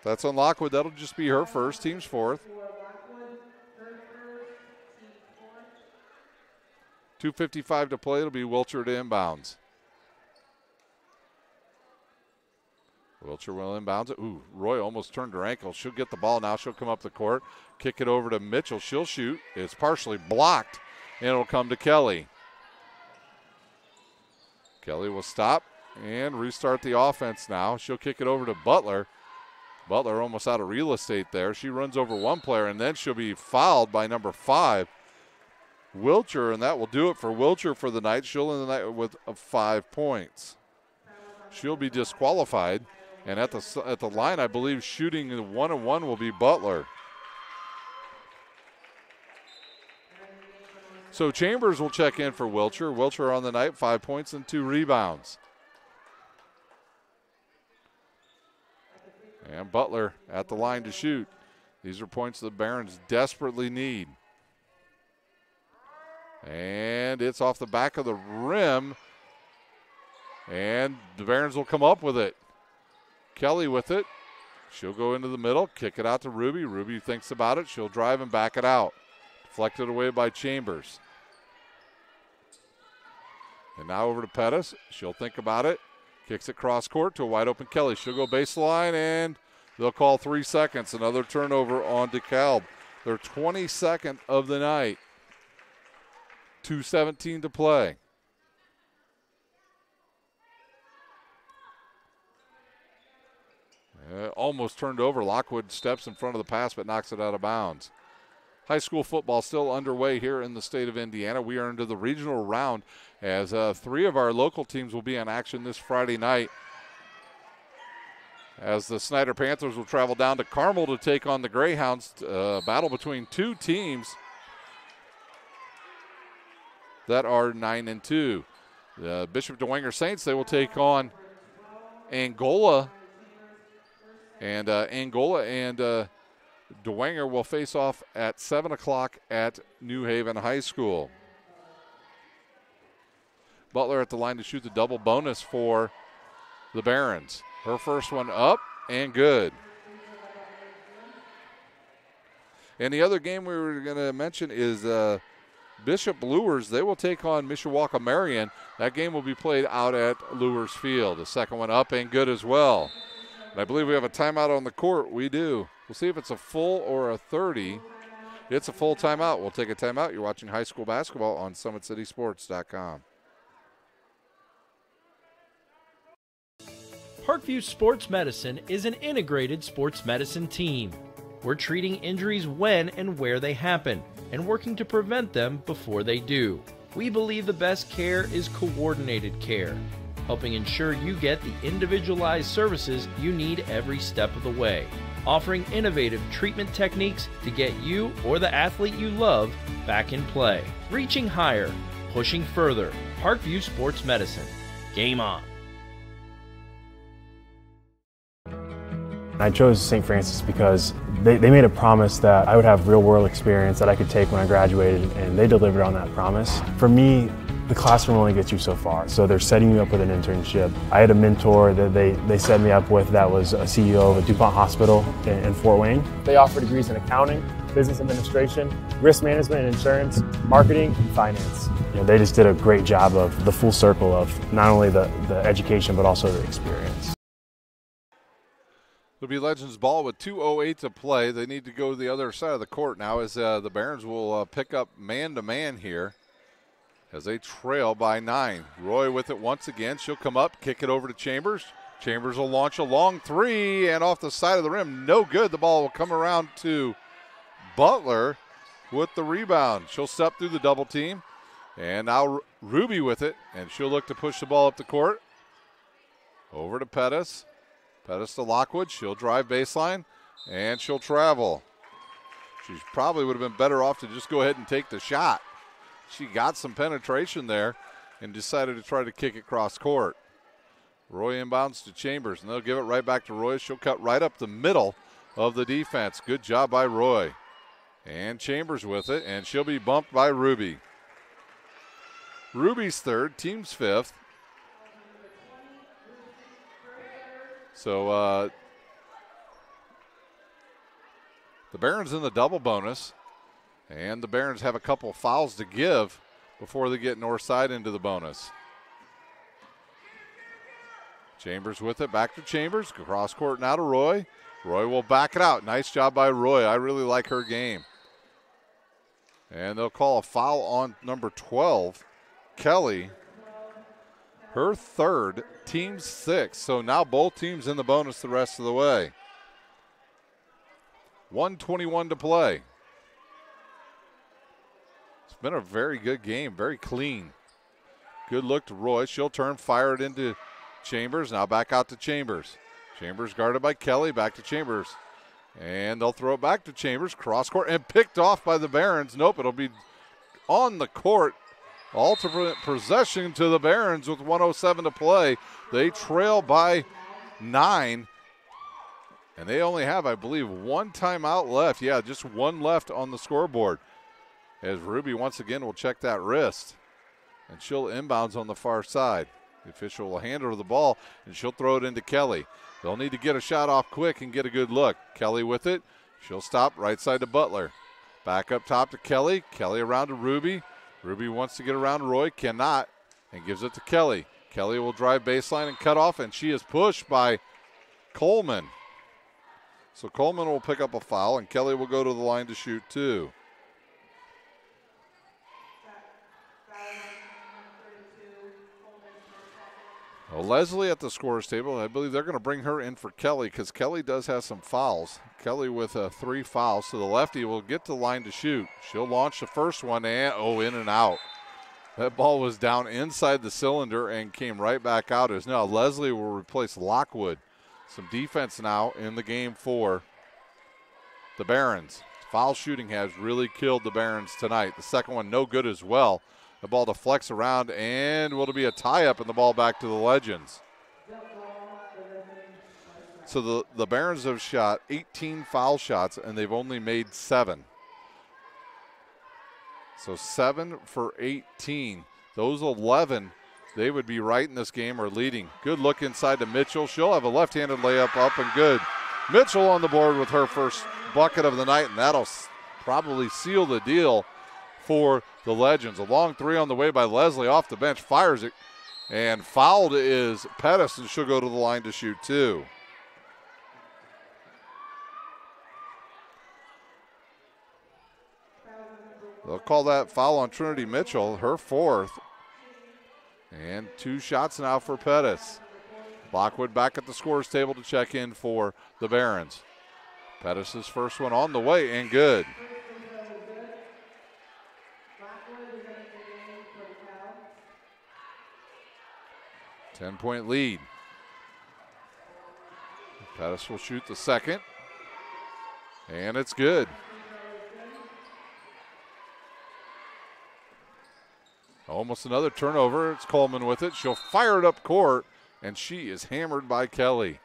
That's on Lockwood. That'll just be her first, team's fourth. 2:55 to play. It'll be Wilcher to inbounds. Wilcher will inbounds it. Ooh, Roy almost turned her ankle. She'll get the ball now. She'll come up the court. Kick it over to Mitchell. She'll shoot. It's partially blocked, and it'll come to Kelly. Kelly will stop and restart the offense now. She'll kick it over to Butler. Butler almost out of real estate there. She runs over one player, and then she'll be fouled by number 5, Wilcher, and that will do it for Wilcher for the night. She'll end the night with 5 points. She'll be disqualified, and at the line, I believe shooting 1-1 will be Butler. So Chambers will check in for Wilcher. Wilcher on the night, 5 points and 2 rebounds. And Butler at the line to shoot. These are points the Barons desperately need. And it's off the back of the rim. And the Barons will come up with it. Kelly with it. She'll go into the middle, kick it out to Ruby. Ruby thinks about it. She'll drive and back it out. Deflected away by Chambers. And now over to Pettis. She'll think about it. Kicks it cross court to a wide open Kelly. She'll go baseline, and they'll call 3 seconds. Another turnover on DeKalb. Their 22nd of the night. 2:17 to play. Almost turned over. Lockwood steps in front of the pass but knocks it out of bounds. High school football still underway here in the state of Indiana. We are into the regional round as 3 of our local teams will be in action this Friday night, as the Snyder Panthers will travel down to Carmel to take on the Greyhounds. Battle between 2 teams that are 9-2. The Bishop DeWanger Saints, they will take on Angola. And DeWanger will face off at 7 o'clock at New Haven High School. Butler at the line to shoot the double bonus for the Barons. Her first one up and good. And the other game we were going to mention is Bishop Lures. They will take on Mishawaka Marion. That game will be played out at Lures Field. The second one up and good as well. And I believe we have a timeout on the court. We do. We'll see if it's a full or a 30. It's a full timeout. We'll take a timeout. You're watching high school basketball on SummitCitySports.com. Parkview Sports Medicine is an integrated sports medicine team. We're treating injuries when and where they happen and working to prevent them before they do. We believe the best care is coordinated care, helping ensure you get the individualized services you need every step of the way, offering innovative treatment techniques to get you or the athlete you love back in play. Reaching higher, pushing further. Parkview Sports Medicine. Game on. I chose St. Francis because they made a promise that I would have real-world experience that I could take when I graduated, and they delivered on that promise. For me, the classroom only gets you so far, so they're setting you up with an internship. I had a mentor that they set me up with that was a CEO of a DuPont hospital in Fort Wayne. They offer degrees in accounting, business administration, risk management and insurance, marketing, and finance. You know, they just did a great job of the full circle of not only the education but also the experience. It'll be Legends ball with 2:08 to play. They need to go to the other side of the court now as the Barons will pick up man-to-man here as they trail by 9. Roy with it once again. She'll come up, kick it over to Chambers. Chambers will launch a long 3 and off the side of the rim. No good. The ball will come around to Butler with the rebound. She'll step through the double team. And now Ruby with it, and she'll look to push the ball up the court. Over to Pettis. Pettis to Lockwood. She'll drive baseline, and she'll travel. She probably would have been better off to just go ahead and take the shot. She got some penetration there and decided to try to kick it cross court. Roy inbounds to Chambers, and they'll give it right back to Roy. She'll cut right up the middle of the defense. Good job by Roy. And Chambers with it, and she'll be bumped by Ruby. Ruby's third, team's fifth. So the Barons in the double bonus, and the Barons have a couple fouls to give before they get north side into the bonus. Chambers with it, back to Chambers, cross court now to Roy. Roy will back it out. Nice job by Roy. I really like her game. And they'll call a foul on number 12, Kelly. Her third, team 6. So now both teams in the bonus the rest of the way. 1:21 to play. It's been a very good game, very clean. Good look to Roy. She'll turn, fire it into Chambers. Now back out to Chambers. Chambers guarded by Kelly. Back to Chambers. And they'll throw it back to Chambers. Cross court and picked off by the Barons. Nope, it'll be on the court. Alternate possession to the Barons with 1:07 to play. They trail by 9. And they only have, I believe, one timeout left. Yeah, just one left on the scoreboard. As Ruby once again will check that wrist. And she'll inbounds on the far side. The official will hand her the ball, and she'll throw it into Kelly. They'll need to get a shot off quick and get a good look. Kelly with it. She'll stop right side to Butler. Back up top to Kelly. Kelly around to Ruby. Ruby wants to get around Roy, cannot, and gives it to Kelly. Kelly will drive baseline and cut off, and she is pushed by Coleman. So Coleman will pick up a foul, and Kelly will go to the line to shoot 2. Well, Leslie at the scorer's table, I believe they're going to bring her in for Kelly because Kelly does have some fouls. Kelly with 3 fouls, so the lefty will get to the line to shoot. She'll launch the first one, and in and out. That ball was down inside the cylinder and came right back out. As now Leslie will replace Lockwood. Some defense now in the game for the Barons. Foul shooting has really killed the Barons tonight. The second one no good as well. The ball deflects around, and will it be a tie-up, and the ball back to the Legends. So the Barons have shot 18 foul shots, and they've only made 7. So 7 for 18. Those 11, they would be right in this game or leading. Good look inside to Mitchell. She'll have a left-handed layup up and good. Mitchell on the board with her first bucket of the night, and that'll probably seal the deal for the Legends. A long 3 on the way by Leslie off the bench, fires it, and fouled is Pettis, and she'll go to the line to shoot 2. They'll call that foul on Trinity Mitchell, her 4th. And 2 shots now for Pettis. Lockwood back at the scorer's table to check in for the Barons. Pettis' first one on the way and good. 10-point lead. Pettis will shoot the second. And it's good. Almost another turnover. It's Coleman with it. She'll fire it up court, and she is hammered by Kelly.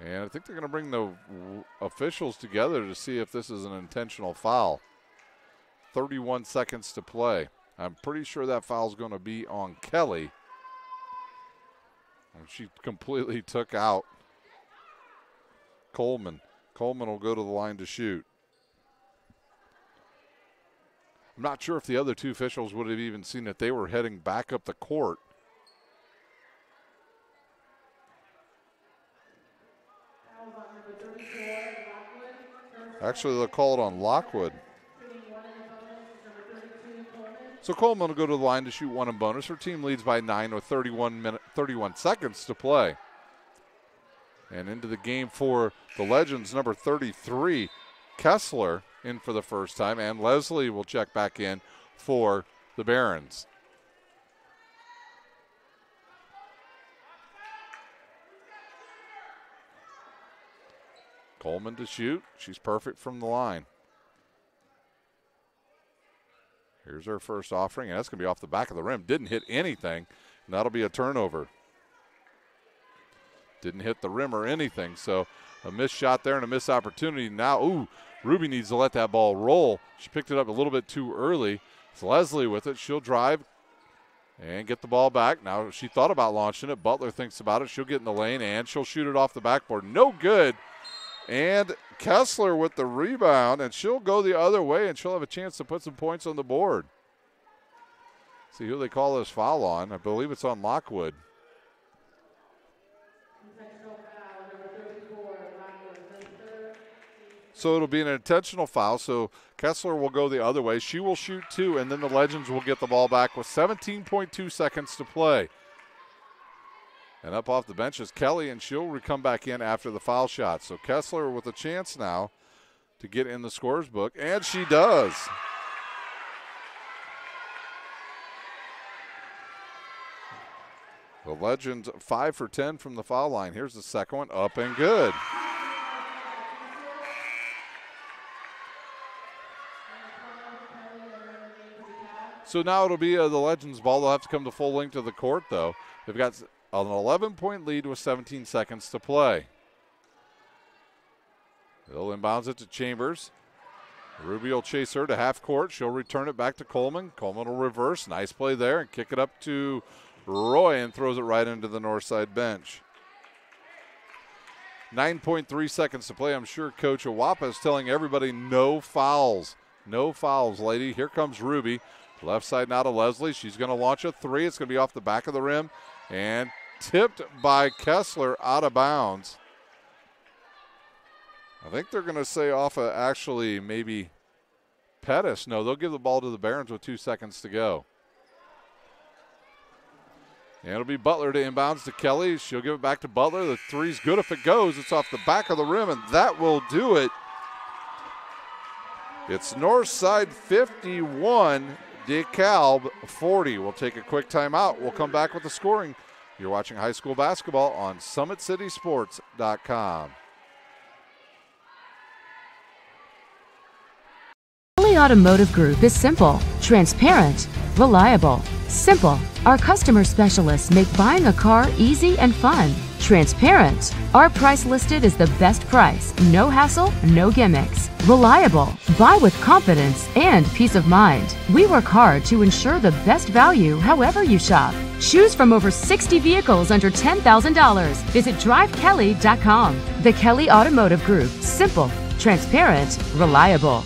And I think they're going to bring the officials together to see if this is an intentional foul. 31 seconds to play. I'm pretty sure that foul is going to be on Kelly. And she completely took out Coleman. Coleman will go to the line to shoot. I'm not sure if the other 2 officials would have even seen that they were heading back up the court. Actually, they'll call it on Lockwood. So Coleman will go to the line to shoot 1 in bonus. Her team leads by 9 with 31 seconds to play. And into the game for the Legends, number 33, Kessler, in for the first time, and Leslie will check back in for the Barons. Coleman to shoot. She's perfect from the line. Here's her first offering, and that's going to be off the back of the rim. Didn't hit anything, and that'll be a turnover. Didn't hit the rim or anything, so a missed shot there and a missed opportunity. Now, Ruby needs to let that ball roll. She picked it up a little bit too early. It's Leslie with it. She'll drive and get the ball back. Now, she thought about launching it. Butler thinks about it. She'll get in the lane, and she'll shoot it off the backboard. No good. And Kessler with the rebound, and she'll go the other way, and she'll have a chance to put some points on the board. See who they call this foul on. I believe it's on Lockwood. So it'll be an intentional foul. So Kessler will go the other way. She will shoot 2, and then the Legends will get the ball back with 17.2 seconds to play. And up off the bench is Kelly, and she'll come back in after the foul shot. So Kessler with a chance now to get in the scorer's book, and she does. The Legends 5 for 10 from the foul line. Here's the second one, up and good. So now it'll be the Legends ball. They'll have to come to full length of the court, though. They've got an 11-point lead with 17 seconds to play. They'll inbounds it to Chambers. Ruby will chase her to half court. She'll return it back to Coleman. Coleman will reverse. Nice play there and kick it up to Roy and throws it right into the north side bench. 9.3 seconds to play. I'm sure Coach Awapa is telling everybody no fouls. No fouls, lady. Here comes Ruby. Left side now to Leslie. She's going to launch a 3. It's going to be off the back of the rim and tipped by Kessler out of bounds. I think they're going to say off of actually maybe Pettis. No, they'll give the ball to the Barons with 2 seconds to go. And it'll be Butler to inbounds to Kelly. She'll give it back to Butler. The 3's good if it goes. It's off the back of the rim, and that will do it. It's Northside 51, DeKalb 40. We'll take a quick timeout. We'll come back with the scoring. You're watching high school basketball on SummitCitySports.com. Kelly Automotive Group is simple, transparent, reliable. Simple. Our customer specialists make buying a car easy and fun. Transparent. Our price listed is the best price. No hassle, no gimmicks. Reliable. Buy with confidence and peace of mind. We work hard to ensure the best value however you shop. Choose from over 60 vehicles under $10,000. Visit drivekelly.com. The Kelly Automotive Group. Simple, transparent, reliable.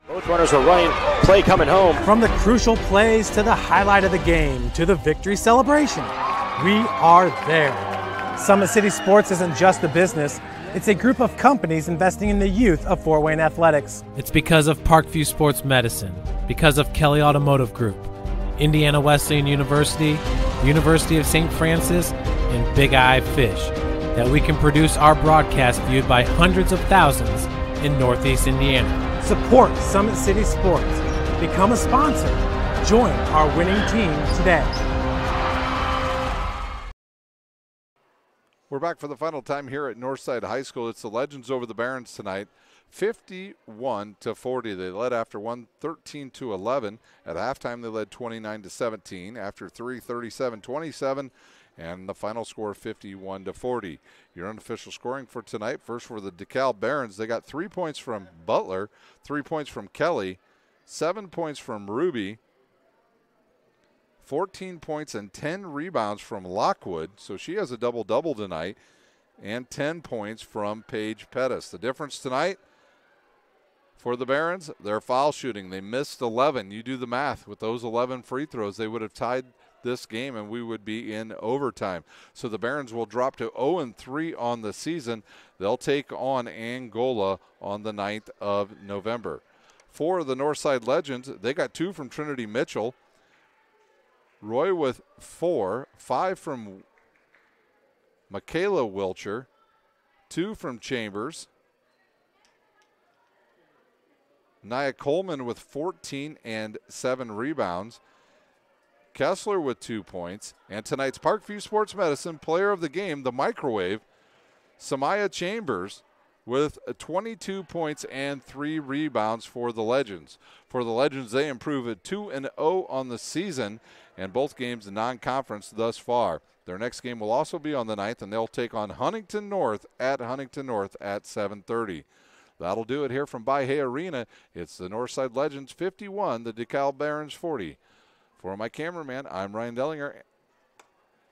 Both runners are running, play coming home. From the crucial plays to the highlight of the game to the victory celebration, we are there. Summit City Sports isn't just a business, it's a group of companies investing in the youth of Fort Wayne athletics. It's because of Parkview Sports Medicine, because of Kelly Automotive Group, Indiana Wesleyan University, University of St. Francis, and Big Eye Fish, that we can produce our broadcast viewed by hundreds of thousands in Northeast Indiana. Support Summit City Sports. Become a sponsor. Join our winning team today. We're back for the final time here at Northside High School. It's the Legends over the Barons tonight, 51-40. They led after 1, 13-11. At halftime, they led 29-17. After 3, 37-27. And the final score, 51-40. Your unofficial scoring for tonight, first for the DeKalb Barons. They got 3 points from Butler, 3 points from Kelly, 7 points from Ruby, 14 points and 10 rebounds from Lockwood. So she has a double-double tonight, and 10 points from Paige Pettis. The difference tonight for the Barons, their foul shooting. They missed 11. You do the math. With those 11 free throws, they would have tied this game, and we would be in overtime. So the Barons will drop to 0-3 on the season. They'll take on Angola on the 9th of November. For the Northside Legends, they got 2 from Trinity Mitchell. Roy with 4, 5 from Michaela Wilcher, 2 from Chambers. Nia Coleman with 14 and 7 rebounds. Kessler with 2 points. And tonight's Parkview Sports Medicine player of the game, the microwave, Samaya Chambers, with 22 points and 3 rebounds for the Legends. For the Legends, they improve at 2-0 on the season, and both games non-conference thus far. Their next game will also be on the 9th, and they'll take on Huntington North at 7:30. That'll do it here from By-Hay Arena. It's the Northside Legends 51, the DeKalb Barons 40. For my cameraman, I'm Ryan Dellinger,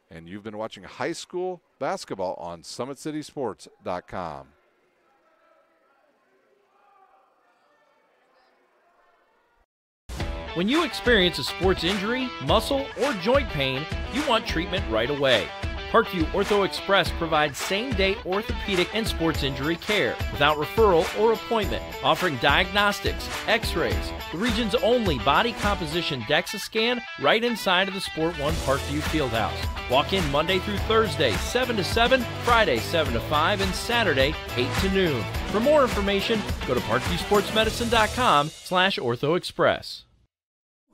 and you've been watching high school basketball on SummitCitySports.com. When you experience a sports injury, muscle, or joint pain, you want treatment right away. Parkview Ortho Express provides same-day orthopedic and sports injury care without referral or appointment, offering diagnostics, x-rays, the region's only body composition DEXA scan right inside of the Sport One Parkview Fieldhouse. Walk in Monday through Thursday, 7 to 7, Friday, 7 to 5, and Saturday, 8 to noon. For more information, go to parkviewsportsmedicine.com/orthoexpress.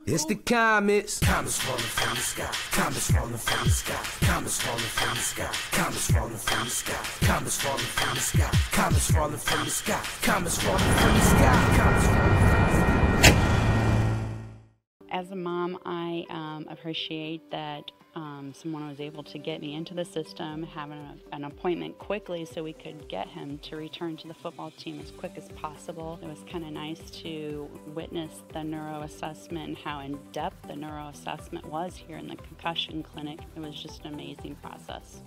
It's the comets. Comets falling from the sky. Comets falling from the sky. Comets falling from the sky. Comets falling from the sky. Comets falling from the sky. Comets falling from the sky. Comets falling from the sky. Comets falling from the sky. As a mom, I appreciate that someone was able to get me into the system, having an appointment quickly so we could get him to return to the football team as quick as possible. It was kind of nice to witness the neuro assessment and how in-depth the neuro assessment was here in the concussion clinic. It was just an amazing process.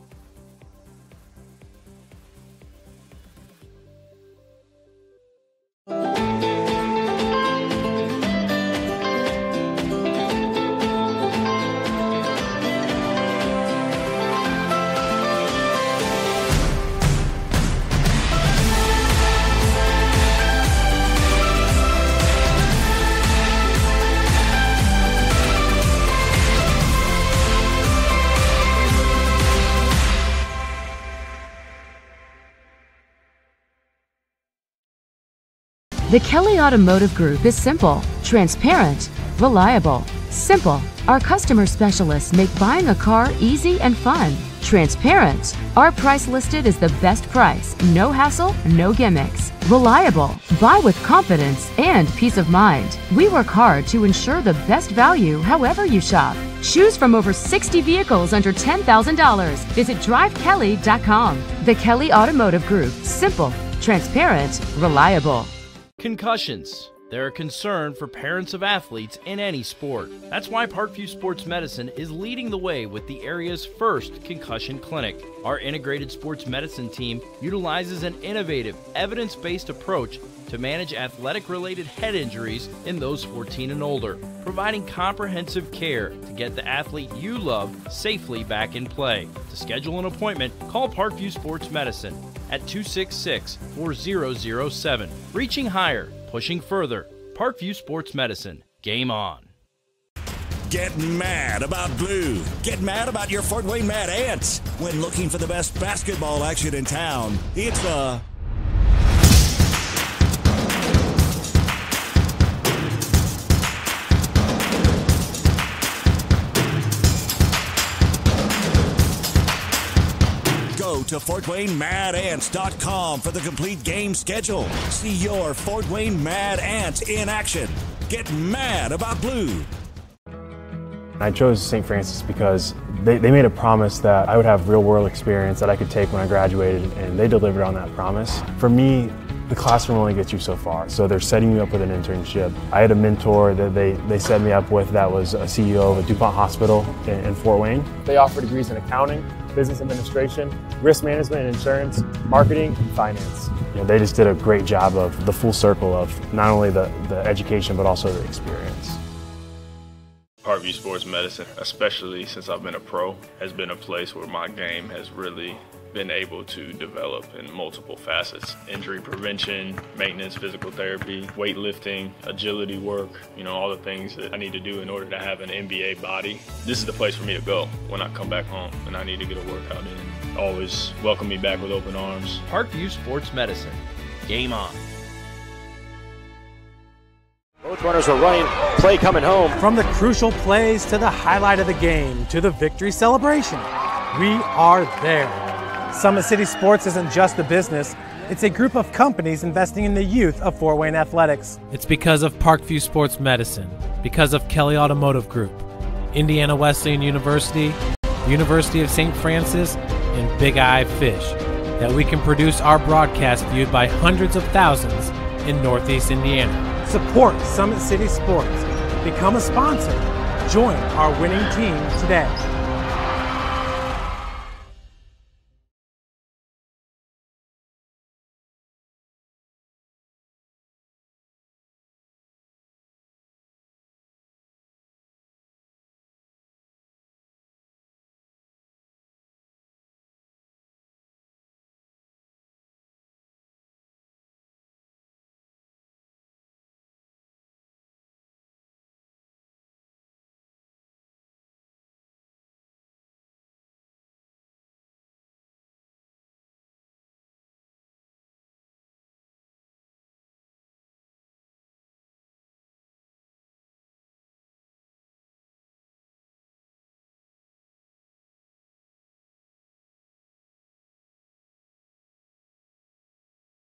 The Kelly Automotive Group is simple, transparent, reliable. Simple. Our customer specialists make buying a car easy and fun. Transparent. Our price listed is the best price. No hassle, no gimmicks. Reliable. Buy with confidence and peace of mind. We work hard to ensure the best value however you shop. Choose from over 60 vehicles under $10,000. Visit drivekelly.com. The Kelly Automotive Group. Simple, transparent, reliable. Concussions. They're a concern for parents of athletes in any sport. That's why Parkview Sports Medicine is leading the way with the area's first concussion clinic. Our integrated sports medicine team utilizes an innovative, evidence-based approach to manage athletic-related head injuries in those 14 and older, providing comprehensive care to get the athlete you love safely back in play. To schedule an appointment, call Parkview Sports Medicine at 266-4007. Reaching higher, pushing further. Parkview Sports Medicine. Game on. Get mad about blue. Get mad about your Fort Wayne Mad Ants. When looking for the best basketball action in town, it's the Go to FortWayneMadAnts.com for the complete game schedule. See your Fort Wayne Mad Ants in action. Get mad about blue. I chose St. Francis because they made a promise that I would have real-world experience that I could take when I graduated, and they delivered on that promise. For me, the classroom only gets you so far, so they're setting you up with an internship. I had a mentor that they set me up with that was a CEO of a DuPont hospital in Fort Wayne. They offer degrees in accounting, business administration, risk management and insurance, marketing, and finance. They just did a great job of the full circle of not only the education but also the experience. Parkview Sports Medicine, especially since I've been a pro, has been a place where my game has really been able to develop in multiple facets. Injury prevention, maintenance, physical therapy, weightlifting, agility work, all the things that I need to do in order to have an NBA body. This is the place for me to go when I come back home and I need to get a workout in. Always welcome me back with open arms. Parkview Sports Medicine. Game on. Both runners are running, play coming home. From the crucial plays to the highlight of the game to the victory celebration, we are there. Summit City Sports isn't just a business, it's a group of companies investing in the youth of Fort Wayne athletics. It's because of Parkview Sports Medicine, because of Kelly Automotive Group, Indiana Wesleyan University, University of St. Francis, and Big Eye Fish, that we can produce our broadcast viewed by hundreds of thousands in Northeast Indiana. Support Summit City Sports. Become a sponsor. Join our winning team today.